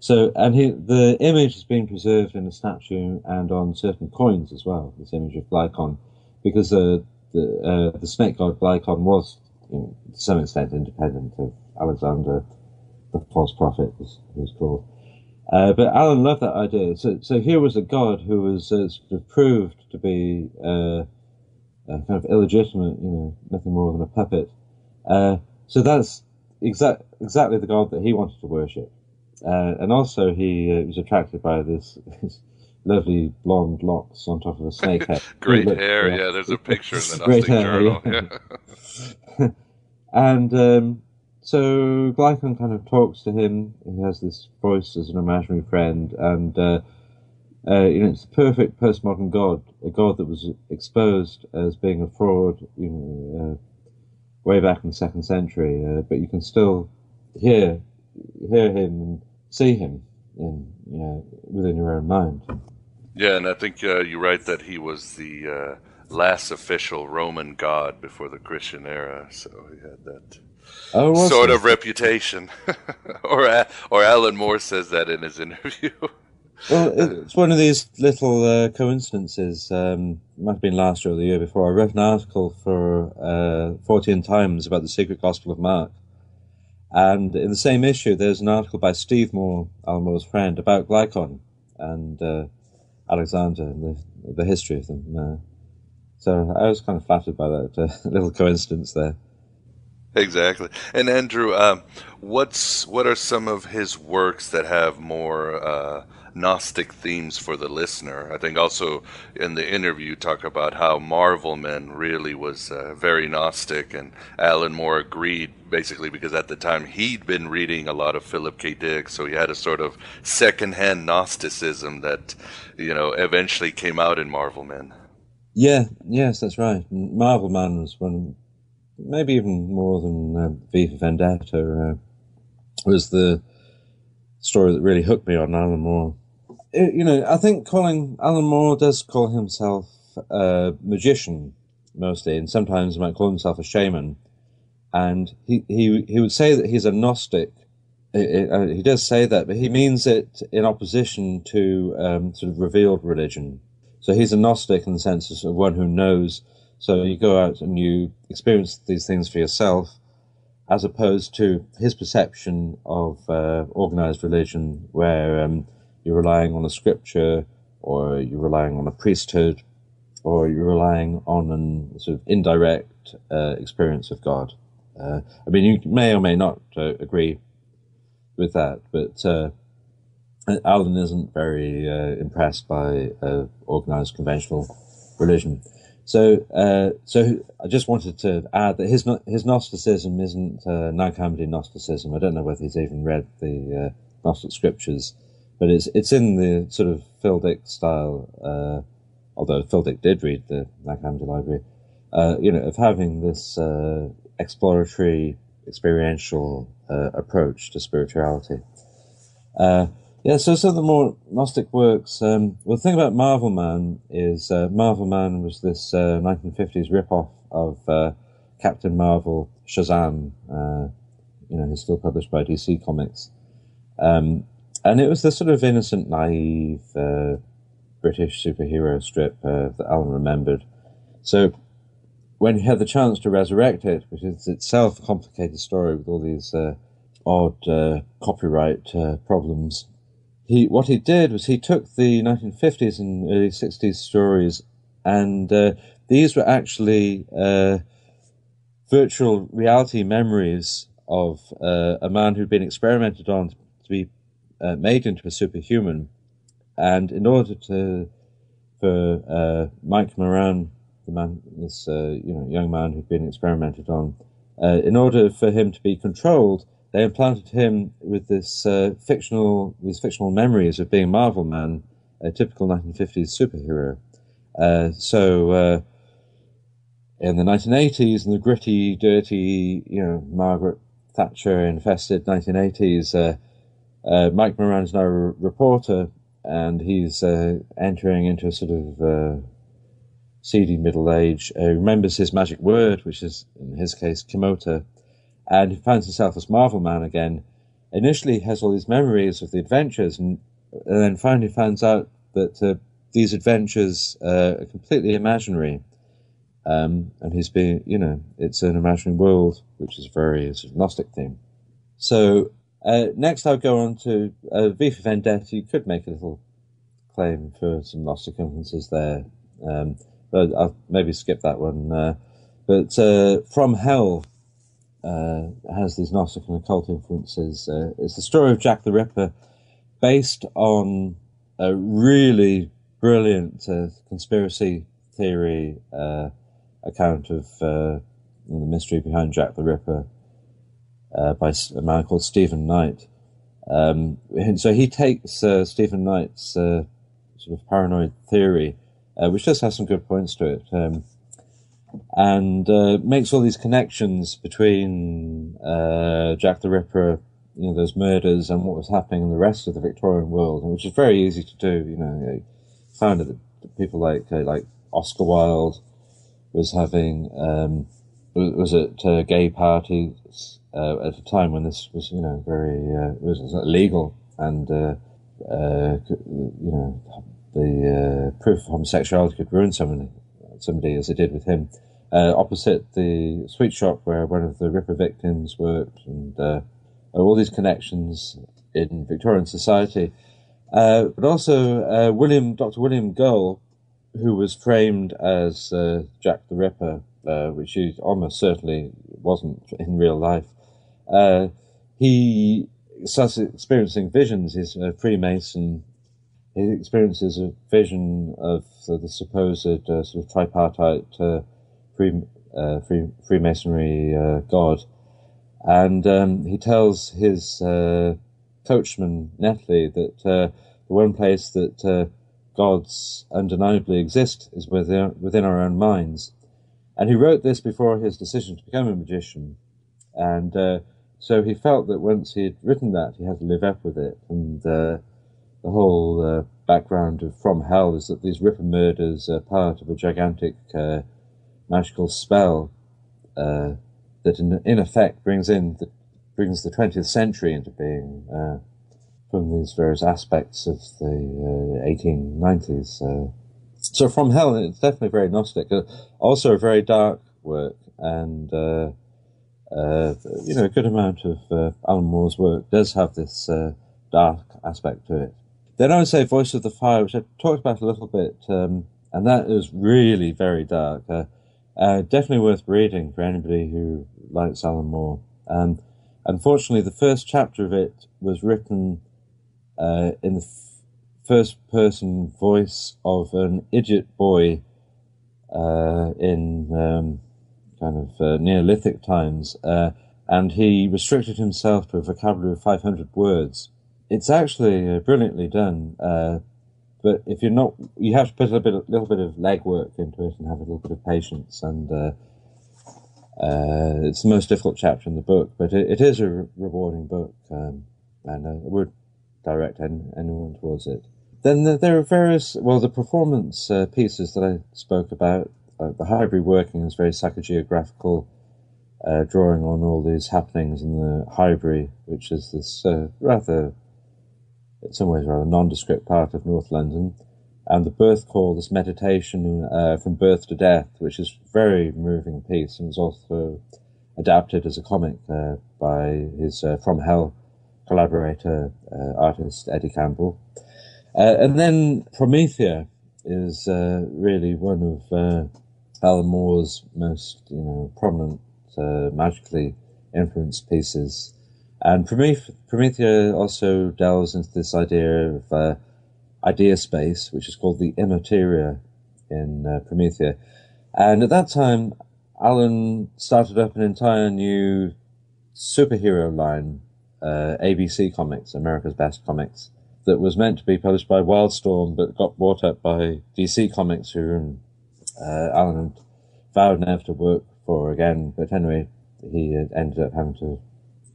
The image has been preserved in a statue and on certain coins as well, this image of Glykon, because the snake god Glykon was, to some extent, independent of Alexander, the false prophet, as he was called. But Alan loved that idea. So here was a god who was sort of proved to be kind of illegitimate, nothing more than a puppet. So that's exactly the god that he wanted to worship. And also he was attracted by this lovely blonde locks on top of a snake head. Great hair, yeah. There's a picture in the Gnostic Journal. Yeah. And so Glykon kind of talks to him. He has this voice as an imaginary friend, and it's the perfect postmodern god, a god that was exposed as being a fraud, way back in the 2nd century. But you can still hear him and see him within your own mind. Yeah, and I think you write that he was the last official Roman god before the Christian era, so he had that sort of reputation. or Alan Moore says that in his interview. Well, it's one of these little coincidences. It might have been last year or the year before. I wrote an article for 14 Times about the Secret Gospel of Mark. And in the same issue, there's an article by Steve Moore, Alan Moore's friend, about Glykon and Alexander and the history of them. So I was kind of flattered by that little coincidence there. Exactly. And Andrew, what are some of his works that have more Gnostic themes for the listener? I think also in the interview you talk about how Marvelman really was very Gnostic, and Alan Moore agreed basically because at the time he'd been reading a lot of Philip K. Dick, so he had a sort of secondhand Gnosticism that eventually came out in Marvelman. Yes, that's right. Marvelman was one, maybe even more than V for Vendetta, was the story that really hooked me on Alan Moore. I think Alan Moore does call himself a magician mostly, and sometimes he might call himself a shaman. And he would say that he's a Gnostic. He does say that, but he means it in opposition to sort of revealed religion. So he's a Gnostic in the sense of one who knows. So you go out and you experience these things for yourself, as opposed to his perception of organized religion, where you're relying on a scripture, or you're relying on a priesthood, or you're relying on a sort of indirect experience of God. I mean, you may or may not agree with that, but Alan isn't very impressed by organized conventional religion. So I just wanted to add that his Gnosticism isn't Nag Hammadi Gnosticism. I don't know whether he's even read the Gnostic scriptures, but it's in the sort of Phil Dick style. Although Phil Dick did read the Nag Hammadi library, of having this exploratory, experiential approach to spirituality. Yeah, so some of the more Gnostic works, well, the thing about Marvel Man is Marvel Man was this 1950s rip-off of Captain Marvel, Shazam, who's still published by DC Comics. And it was the sort of innocent, naive British superhero strip that Alan remembered. So when he had the chance to resurrect it, which is itself a complicated story with all these odd copyright problems, what he did was he took the 1950s and early 60s stories, and these were actually virtual reality memories of a man who'd been experimented on to be made into a superhuman. And in order for Mike Moran, the man, this young man who'd been experimented on, in order for him to be controlled, they implanted him with these fictional memories of being Marvel Man, a typical 1950s superhero. So in the 1980s, in the gritty, dirty, Margaret Thatcher infested 1980s, Mike Moran is now a reporter, and he's entering into a sort of seedy middle age. He remembers his magic word, which is, in his case, Kimota, and he finds himself as Marvel Man again. Initially, he has all these memories of the adventures, and then finally finds out that these adventures are completely imaginary. And he's being, it's an imaginary world, which is a very sort of Gnostic theme. So next I'll go on to V for Vendetta. You could make a little claim for some Gnostic influences there, but I'll maybe skip that one. But From Hell has these Gnostic and occult influences. It's the story of Jack the Ripper, based on a really brilliant conspiracy theory account of the mystery behind Jack the Ripper by a man called Stephen Knight. And so he takes Stephen Knight's sort of paranoid theory, which just has some good points to it, and makes all these connections between Jack the Ripper, those murders, and what was happening in the rest of the Victorian world, which is very easy to do. You found that people like Oscar Wilde was having was at gay parties at a time when this was very it was illegal, and the proof of homosexuality could ruin somebody as it did with him. Opposite the sweet shop where one of the Ripper victims worked, and all these connections in Victorian society, but also Dr. William Gull, who was framed as Jack the Ripper, which he almost certainly wasn't in real life. He starts experiencing visions. He's a Freemason. He experiences a vision of the supposed sort of tripartite Freemasonry god, and he tells his coachman Netley that the one place that gods undeniably exist is within our own minds. And he wrote this before his decision to become a magician, and so he felt that once he had written that, he had to live up with it. And the whole background of From Hell is that these Ripper murders are part of a gigantic magical spell that in effect brings the 20th century into being, from these various aspects of the 1890s. So From Hell, it's definitely very Gnostic. Also a very dark work, and a good amount of Alan Moore's work does have this dark aspect to it. Then I would say Voice of the Fire, which I talked about a little bit, and that is really very dark. Definitely worth reading for anybody who likes Alan Moore. Unfortunately, the first chapter of it was written in the first-person voice of an idiot boy in kind of Neolithic times, and he restricted himself to a vocabulary of 500 words. It's actually brilliantly done, but if you're not, you have to put a little bit of legwork into it and have a little bit of patience, and it's the most difficult chapter in the book, but it is a rewarding book, and I would direct anyone towards it. Then there are various, the performance pieces that I spoke about. The hybrid working is very psychogeographical, drawing on all these happenings in the hybrid, which is this rather, in some ways, rather nondescript part of North London. And the birth call, this meditation from birth to death, which is a very moving piece, and was also adapted as a comic by his From Hell collaborator, artist Eddie Campbell. And then Prometheus is really one of Alan Moore's most prominent magically influenced pieces. And Prometheus also delves into this idea of idea space, which is called the immateria in Prometheus. And at that time, Alan started up an entire new superhero line, ABC Comics, America's Best Comics, that was meant to be published by Wildstorm, but got bought up by DC Comics, who Alan had vowed never to work for again. But anyway, he ended up having to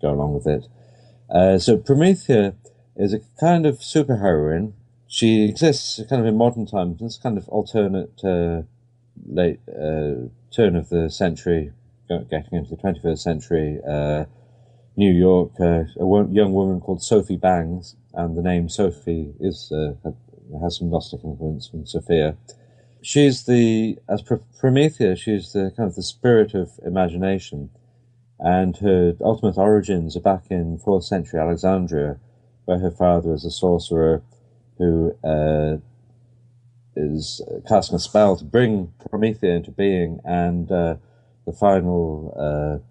go along with it. So Prometheus is a kind of superheroine. She exists kind of in modern times, this kind of alternate late turn of the century, getting into the 21st century, New York, a young woman called Sophie Bangs, and the name Sophie has some Gnostic influence from Sophia. She's as Prometheus, she's the kind of the spirit of imagination, and her ultimate origins are back in 4th century Alexandria, where her father is a sorcerer who is casting a spell to bring Prometheus into being, and the final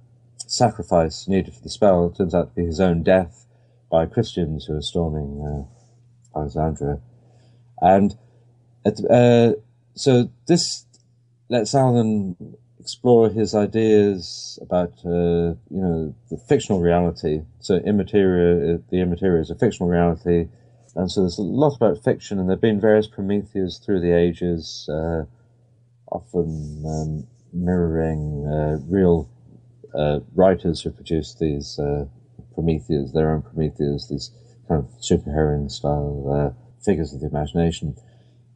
sacrifice needed for the spell turns out to be his own death by Christians who are storming Alexandria. And so this lets Alan explore his ideas about the fictional reality. So the immateria is a fictional reality, and so there's a lot about fiction, and there have been various Prometheus through the ages, often mirroring real writers who produced these Prometheus, their own Prometheus, these kind of superheroine style figures of the imagination.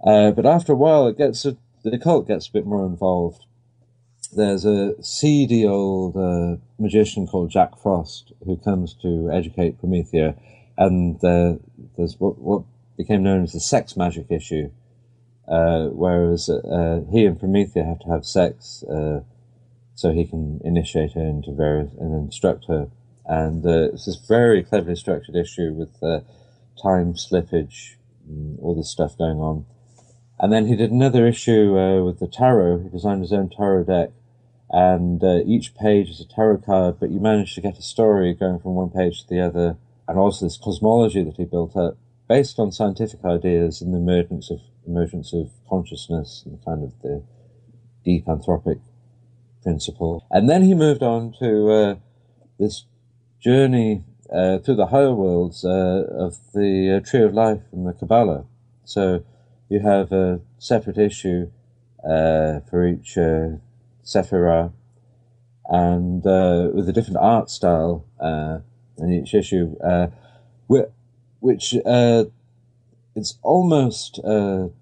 But after a while, the occult gets a bit more involved. There's a seedy old magician called Jack Frost who comes to educate Prometheus, and there's what became known as the sex magic issue, whereas he and Prometheus have to have sex so he can initiate her into various and instruct her. And it's this very cleverly structured issue with time slippage, all this stuff going on. And then he did another issue with the tarot. He designed his own tarot deck, and each page is a tarot card, but you manage to get a story going from one page to the other, and also this cosmology that he built up based on scientific ideas and the emergence of consciousness and kind of the deep anthropic principle. And then he moved on to this journey through the higher worlds of the Tree of Life and the Kabbalah. So you have a separate issue for each Sephirah, and with a different art style in each issue, which it's almost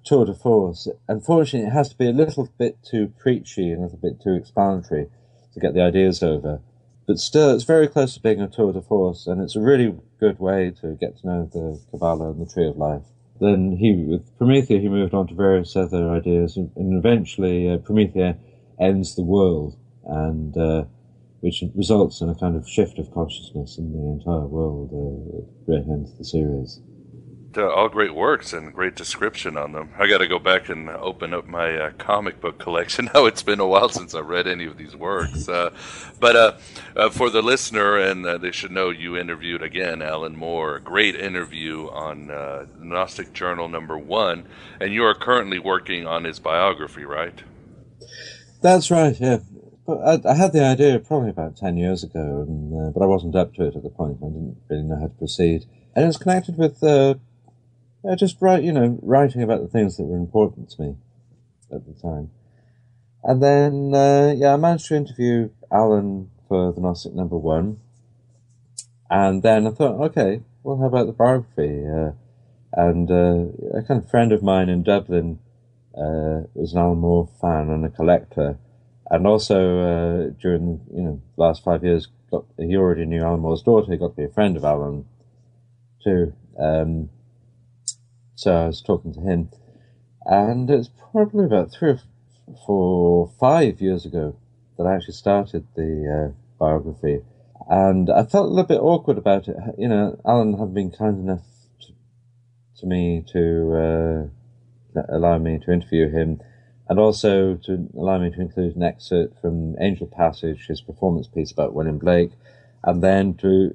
tour de force. Unfortunately, it has to be a little bit too preachy and a little bit too explanatory to get the ideas over. But still, it's very close to being a tour de force, and it's a really good way to get to know the Kabbalah and the Tree of Life. Then with Prometheus, he moved on to various other ideas, and eventually Prometheus ends the world, and which results in a kind of shift of consciousness in the entire world at the great end of the series. All great works and great description on them. I got to go back and open up my comic book collection. Now it's been a while since I read any of these works. But for the listener, and they should know, you interviewed again Alan Moore. A great interview on Gnostic Journal #1, and you are currently working on his biography, right? That's right. Yeah, but I had the idea probably about 10 years ago, but I wasn't up to it at the point. I didn't really know how to proceed, and it's connected with. Just writing about the things that were important to me at the time. And then, I managed to interview Alan for the Gnostic #1. And then I thought, okay, well, how about the biography? And a kind of friend of mine in Dublin is an Alan Moore fan and a collector, and also during the last 5 years, he already knew Alan Moore's daughter. He got to be a friend of Alan too. So I was talking to him, and it's probably about 3 or 5 years ago that I actually started the biography, and I felt a little bit awkward about it. Alan had been kind enough to me to allow me to interview him, and also to allow me to include an excerpt from Angel Passage, his performance piece about William Blake, and then to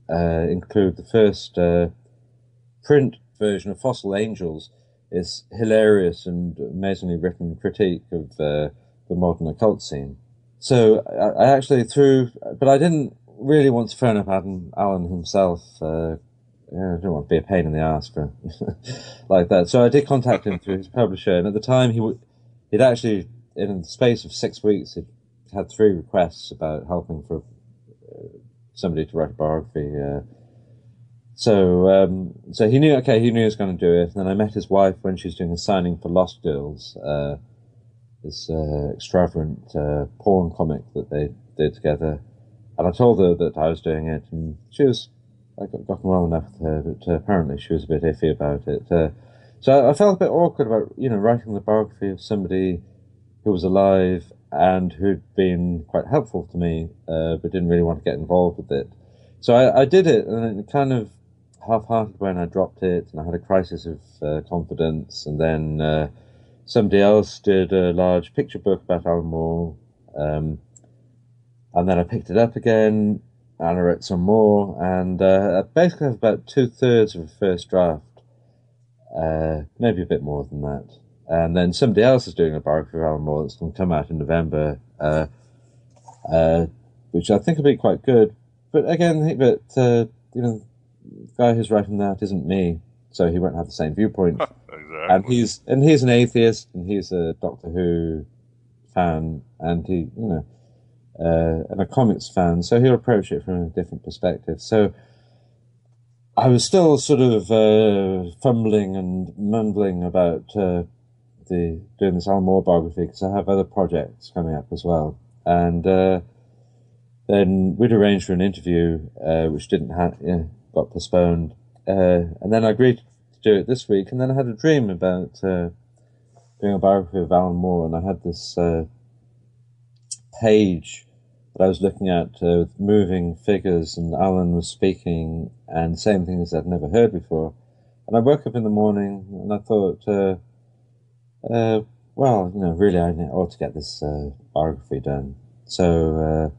include the first print version of Fossil Angels, is hilarious and amazingly written critique of the modern occult scene. So I actually but I didn't really want to phone up Alan himself. I don't want to be a pain in the ass for like that. So I did contact him through his publisher, and at the time he'd actually, in the space of 6 weeks, he'd had 3 requests about helping for somebody to write a biography. So he knew he was going to do it. And then I met his wife when she was doing a signing for Lost Girls, this extravagant porn comic that they did together. And I told her that I was doing it, and I got gotten well enough with her, but apparently she was a bit iffy about it. So I felt a bit awkward about, writing the biography of somebody who was alive and who'd been quite helpful to me, but didn't really want to get involved with it. So I did it, and it kind of half-hearted when I dropped it, and I had a crisis of confidence, and then somebody else did a large picture book about Alan Moore, and then I picked it up again, and I wrote some more, and I basically have about 2/3 of a first draft, maybe a bit more than that. And then somebody else is doing a biography of Alan Moore that's going to come out in November, which I think will be quite good. But again, the guy who's writing that isn't me, so he won't have the same viewpoint. Exactly. And he's an atheist, and he's a Doctor Who fan, and and a comics fan, so he'll approach it from a different perspective. So I was still sort of fumbling and mumbling about doing this Alan Moore biography, because I have other projects coming up as well. And then we'd arranged for an interview, which got postponed. And then I agreed to do it this week, and then I had a dream about doing a biography of Alan Moore, and I had this page that I was looking at with moving figures, and Alan was speaking and saying things I'd never heard before. And I woke up in the morning and I thought, really I ought to get this biography done. So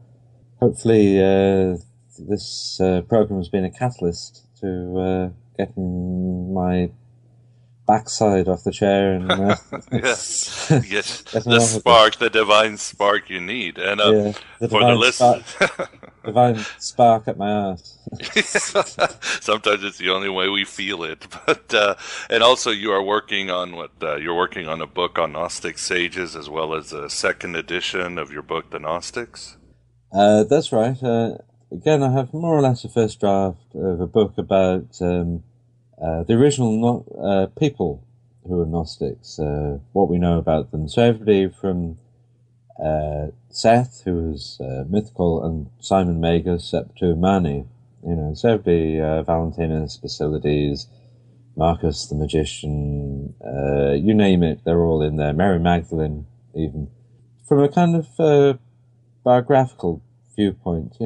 hopefully this program has been a catalyst to getting my backside off the chair and yes, the spark, the divine spark you need, and for the listeners, divine spark at my ass. Sometimes it's the only way we feel it, but and also you are working on you're working on a book on Gnostic sages, as well as a second edition of your book, The Gnostics. That's right. Again, I have more or less a first draft of a book about the original people who are Gnostics, what we know about them. So everybody from Seth, who was mythical, and Simon Magus up to Mani. So everybody, Valentinus, Basilides, Marcus the Magician, you name it, they're all in there. Mary Magdalene, even. From a kind of biographical viewpoint,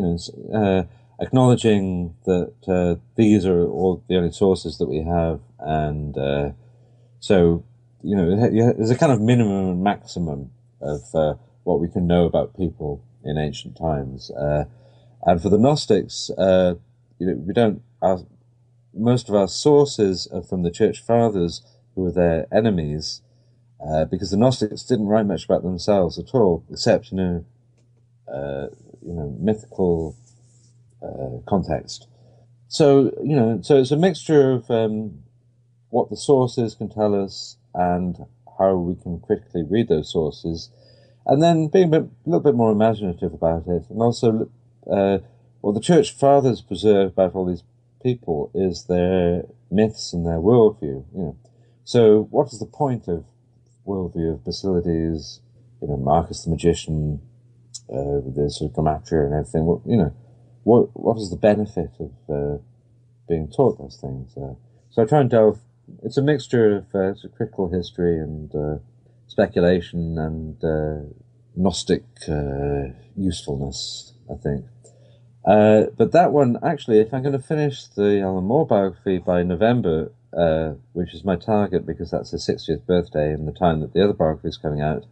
acknowledging that these are all the only sources that we have, and so there's a kind of minimum and maximum of what we can know about people in ancient times. And for the Gnostics, we don't. Most of our sources are from the Church Fathers, who were their enemies, because the Gnostics didn't write much about themselves at all, except mythical context. So it's a mixture of what the sources can tell us and how we can critically read those sources, and then being a little bit more imaginative about it, and also what the Church Fathers preserved about all these people is their myths and their worldview. So what is the point of worldview of Basilides, Marcus the magician, with the sort of gramatria and everything? What is the benefit of being taught those things? So I try and delve. It's a mixture of sort of critical history and speculation and Gnostic usefulness, I think. But that one, actually, if I'm going to finish the Alan Moore biography by November, which is my target because that's his 60th birthday and the time that the other biography is coming out,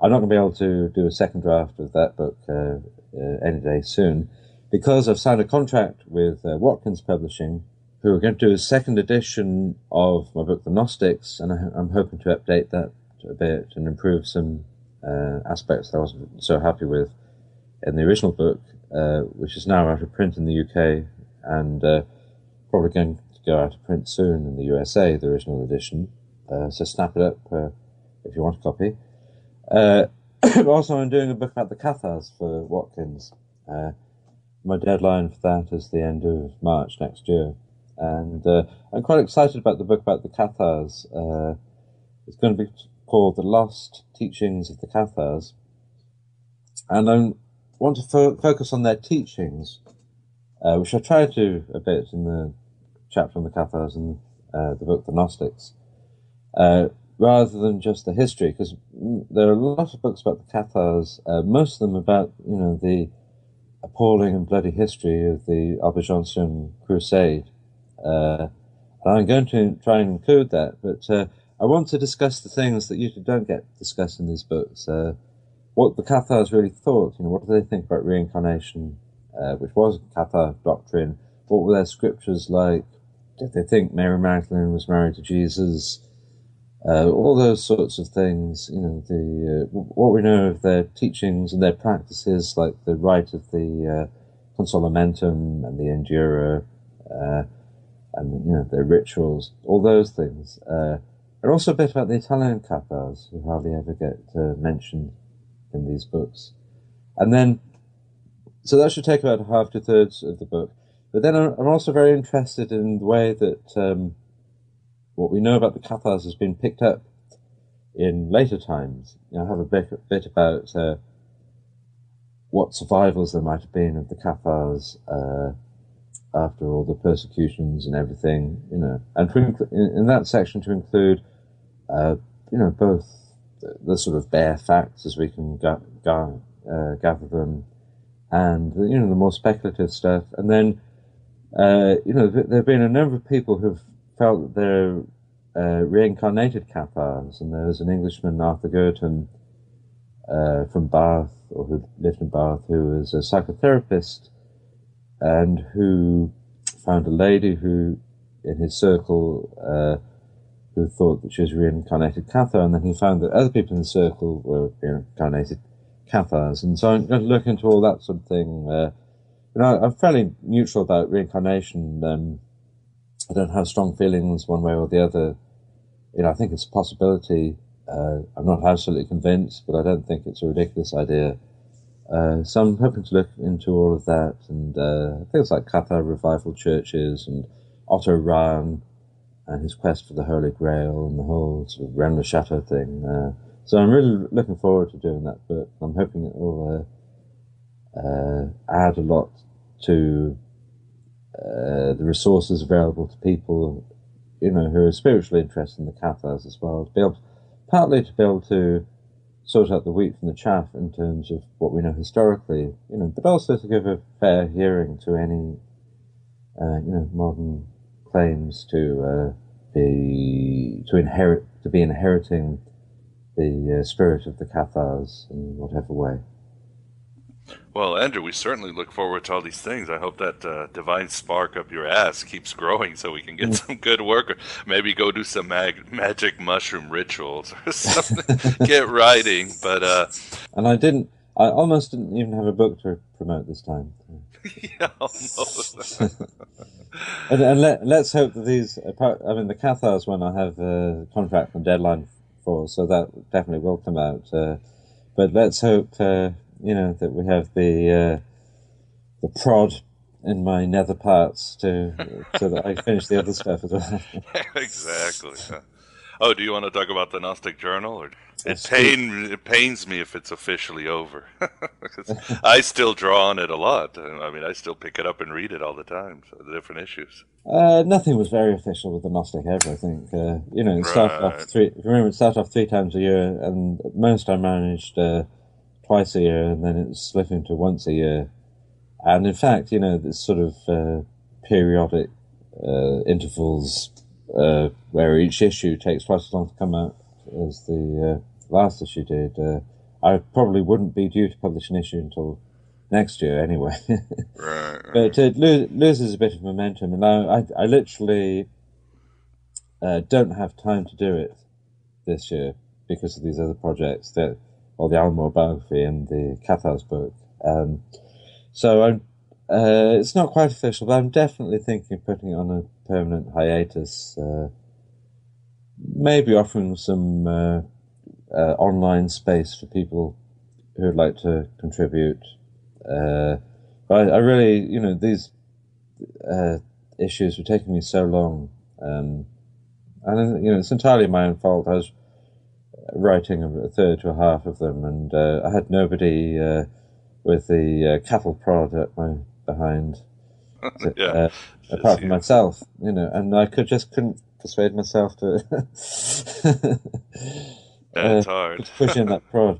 I'm not going to be able to do a second draft of that book any day soon, because I've signed a contract with Watkins Publishing, who are going to do a second edition of my book, The Gnostics, and I'm hoping to update that a bit and improve some aspects that I wasn't so happy with in the original book, which is now out of print in the UK and probably going to go out of print soon in the USA, the original edition. So snap it up if you want a copy. Also, I'm doing a book about the Cathars for Watkins. My deadline for that is the end of March next year. And I'm quite excited about the book about the Cathars. It's going to be called The Lost Teachings of the Cathars. And I want to focus on their teachings, which I tried to a bit in the chapter on the Cathars in the book The Gnostics, rather than just the history, because there are a lot of books about the Cathars, most of them about, the appalling and bloody history of the Albigensian Crusade. And I'm going to try and include that, but I want to discuss the things that usually don't get discussed in these books. What the Cathars really thought, what do they think about reincarnation, which was a Cathar doctrine? What were their scriptures like? Did they think Mary Magdalene was married to Jesus? All those sorts of things, what we know of their teachings and their practices, like the rite of the consolamentum and the endura, and their rituals, all those things. And also a bit about the Italian Cathars, who hardly ever get mentioned in these books. And then, so that should take about half to thirds of the book. But then I'm also very interested in the way that what we know about the Cathars has been picked up in later times. I have a bit about what survivals there might have been of the Cathars after all the persecutions and everything, and in that section to include, both the sort of bare facts as we can gather them, and the more speculative stuff, and then there have been a number of people who've felt that they're reincarnated Cathars, and there was an Englishman, Arthur Girton, from Bath, or who lived in Bath, who was a psychotherapist, and who found a lady who, in his circle, who thought that she was reincarnated Cathar, and then he found that other people in the circle were reincarnated Cathars. And so I'm going to look into all that sort of thing. I'm fairly neutral about reincarnation. I don't have strong feelings one way or the other. I think it's a possibility. I'm not absolutely convinced, but I don't think it's a ridiculous idea. So I'm hoping to look into all of that, and things like Cathar revival churches, and Otto Rahn and his quest for the Holy Grail, and the whole sort of Rennes le Chateau thing. So I'm really looking forward to doing that book. I'm hoping it will add a lot to the resources available to people, who are spiritually interested in the Cathars as well. Partly to be able to sort out the wheat from the chaff in terms of what we know historically, but also to give a fair hearing to any, modern claims to be inheriting the spirit of the Cathars in whatever way. Well, Andrew, we certainly look forward to all these things. I hope that divine spark up your ass keeps growing so we can get some good work. Or maybe go do some magic mushroom rituals or something. Get writing. But and I almost didn't even have a book to promote this time. Yeah, almost. and let's hope that the Cathars one I have a contract and deadline for, so that definitely will come out. But let's hope, that we have the prod in my nether parts so that I finish the other stuff as well. Exactly. Oh, do you want to talk about the Gnostic Journal? Or it pains me if it's officially over. I still draw on it a lot. I mean, I still pick it up and read it all the time. So the different issues. Nothing was very official with the Gnostic ever. I think it started off it started off 3 times a year, and at most I managed twice a year, and then it was slipping to once a year. And in fact, this sort of periodic intervals where each issue takes twice as long to come out as the last issue did. I probably wouldn't be due to publish an issue until next year anyway. Right. But it loses a bit of momentum, and I literally don't have time to do it this year because of these other projects, the Almore biography and the Cathars book. So it's not quite official, but I'm definitely thinking of putting it on a permanent hiatus. Maybe offering some online space for people who would like to contribute. But I really, these issues were taking me so long, and it's entirely my own fault. I was writing a third to a half of them, and I had nobody with the cattle prod at my behind, apart from myself, and I couldn't persuade myself to. That's hard. Push in that prod.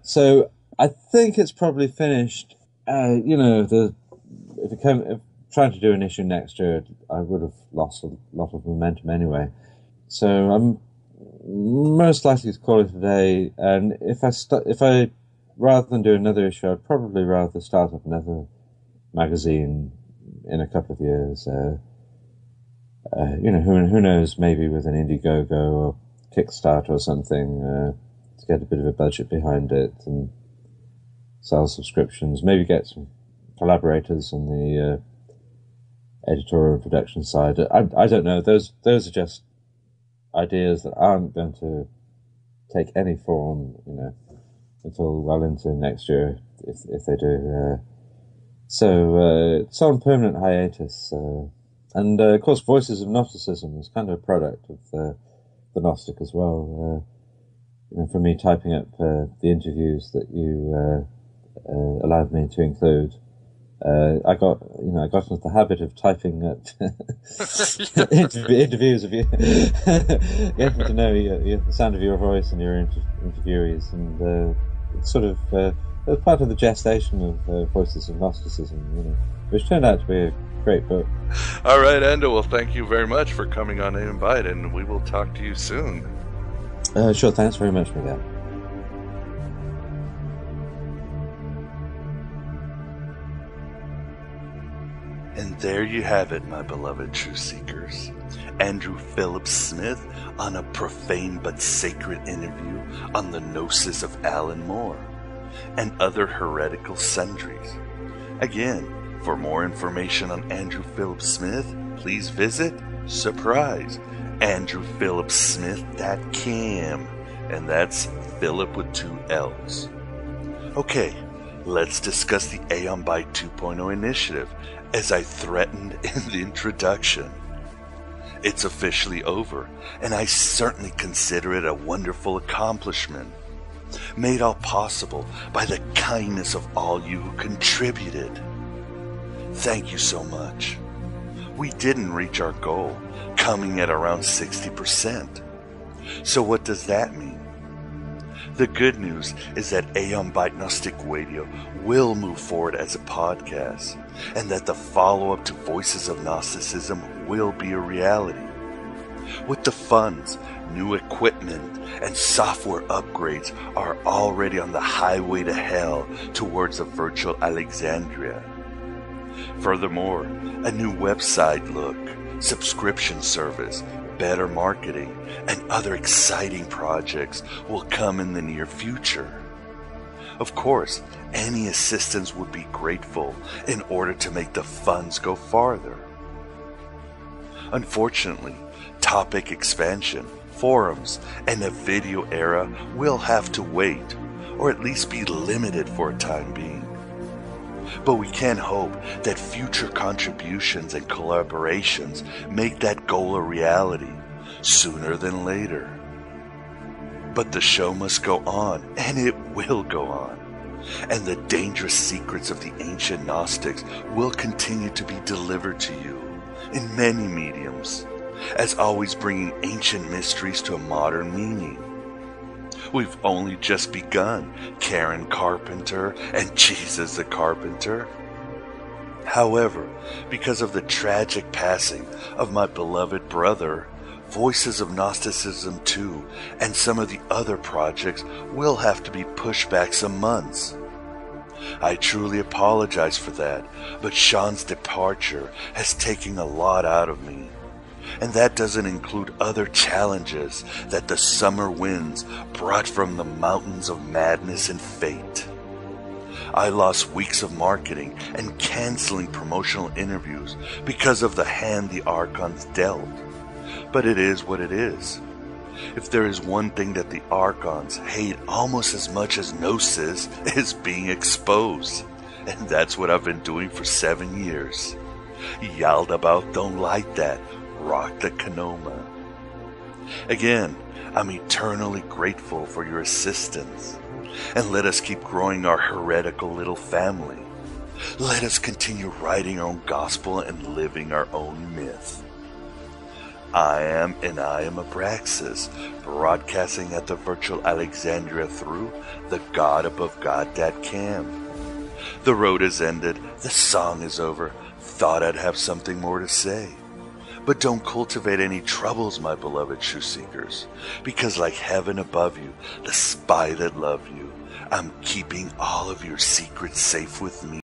So I think it's probably finished. If trying to do an issue next year, I would have lost a lot of momentum anyway. So I'm most likely to call it a day. And if I rather than do another issue, I'd probably rather start up another magazine in a couple of years. Who knows? Maybe with an Indiegogo or Kickstarter or something to get a bit of a budget behind it and sell subscriptions. Maybe get some collaborators on the editorial and production side. I don't know. Those are just ideas that aren't going to take any form, until well into next year, if they do. So it's on permanent hiatus. And of course, Voices of Gnosticism is kind of a product of the Gnostic as well. For me typing up the interviews that you allowed me to include, I got into the habit of typing up interviews of you, getting to know the sound of your voice and your interviewees, and it's sort of it was part of the gestation of Voices of Gnosticism, which turned out to be a great book. All right, Endo. Well, thank you very much for coming on Aeon Byte, and we will talk to you soon. Sure. Thanks very much, Miguel. And there you have it, my beloved truth seekers. Andrew Phillips Smith on a profane but sacred interview on the Gnosis of Alan Moore and other heretical sundries. Again, for more information on Andrew Phillips Smith, please visit, surprise, AndrewPhillipsSmith.com, and that's Philip with 2 L's. Okay, let's discuss the Aeon Byte 2.0 initiative, as I threatened in the introduction. It's officially over, and I certainly consider it a wonderful accomplishment, made all possible by the kindness of all you who contributed. Thank you so much. We didn't reach our goal, coming at around 60%. So what does that mean? The good news is that Aeon Byte Gnostic Radio will move forward as a podcast, and that the follow-up to Voices of Gnosticism will be a reality. With the funds, new equipment, and software upgrades are already on the highway to hell towards a virtual Alexandria. Furthermore, a new website look, subscription service, better marketing, and other exciting projects will come in the near future. Of course, any assistance would be grateful in order to make the funds go farther. Unfortunately, topic expansion, forums, and a video era will have to wait, or at least be limited for a time being. But we can hope that future contributions and collaborations make that goal a reality, sooner than later. But the show must go on, and it will go on. And the dangerous secrets of the ancient Gnostics will continue to be delivered to you in many mediums, as always bringing ancient mysteries to a modern meaning. We've only just begun, Karen Carpenter and Jesus the Carpenter. However, because of the tragic passing of my beloved brother, Voices of Gnosticism 2 and some of the other projects will have to be pushed back some months. I truly apologize for that, but Sean's departure has taken a lot out of me. And that doesn't include other challenges that the summer winds brought from the mountains of madness and fate. I lost weeks of marketing and canceling promotional interviews because of the hand the Archons dealt. But it is what it is. If there is one thing that the Archons hate almost as much as Gnosis, is being exposed. And that's what I've been doing for 7 years. Yaldabaoth don't like that. Rock the Kanoma. Again, I'm eternally grateful for your assistance. And let us keep growing our heretical little family. Let us continue writing our own gospel and living our own myth. I am Abraxas, broadcasting at the virtual Alexandria through the GodAboveGod.cam. The road is ended, the song is over, thought I'd have something more to say. But don't cultivate any troubles, my beloved truth seekers, because like heaven above you, the spy that love you, I'm keeping all of your secrets safe with me.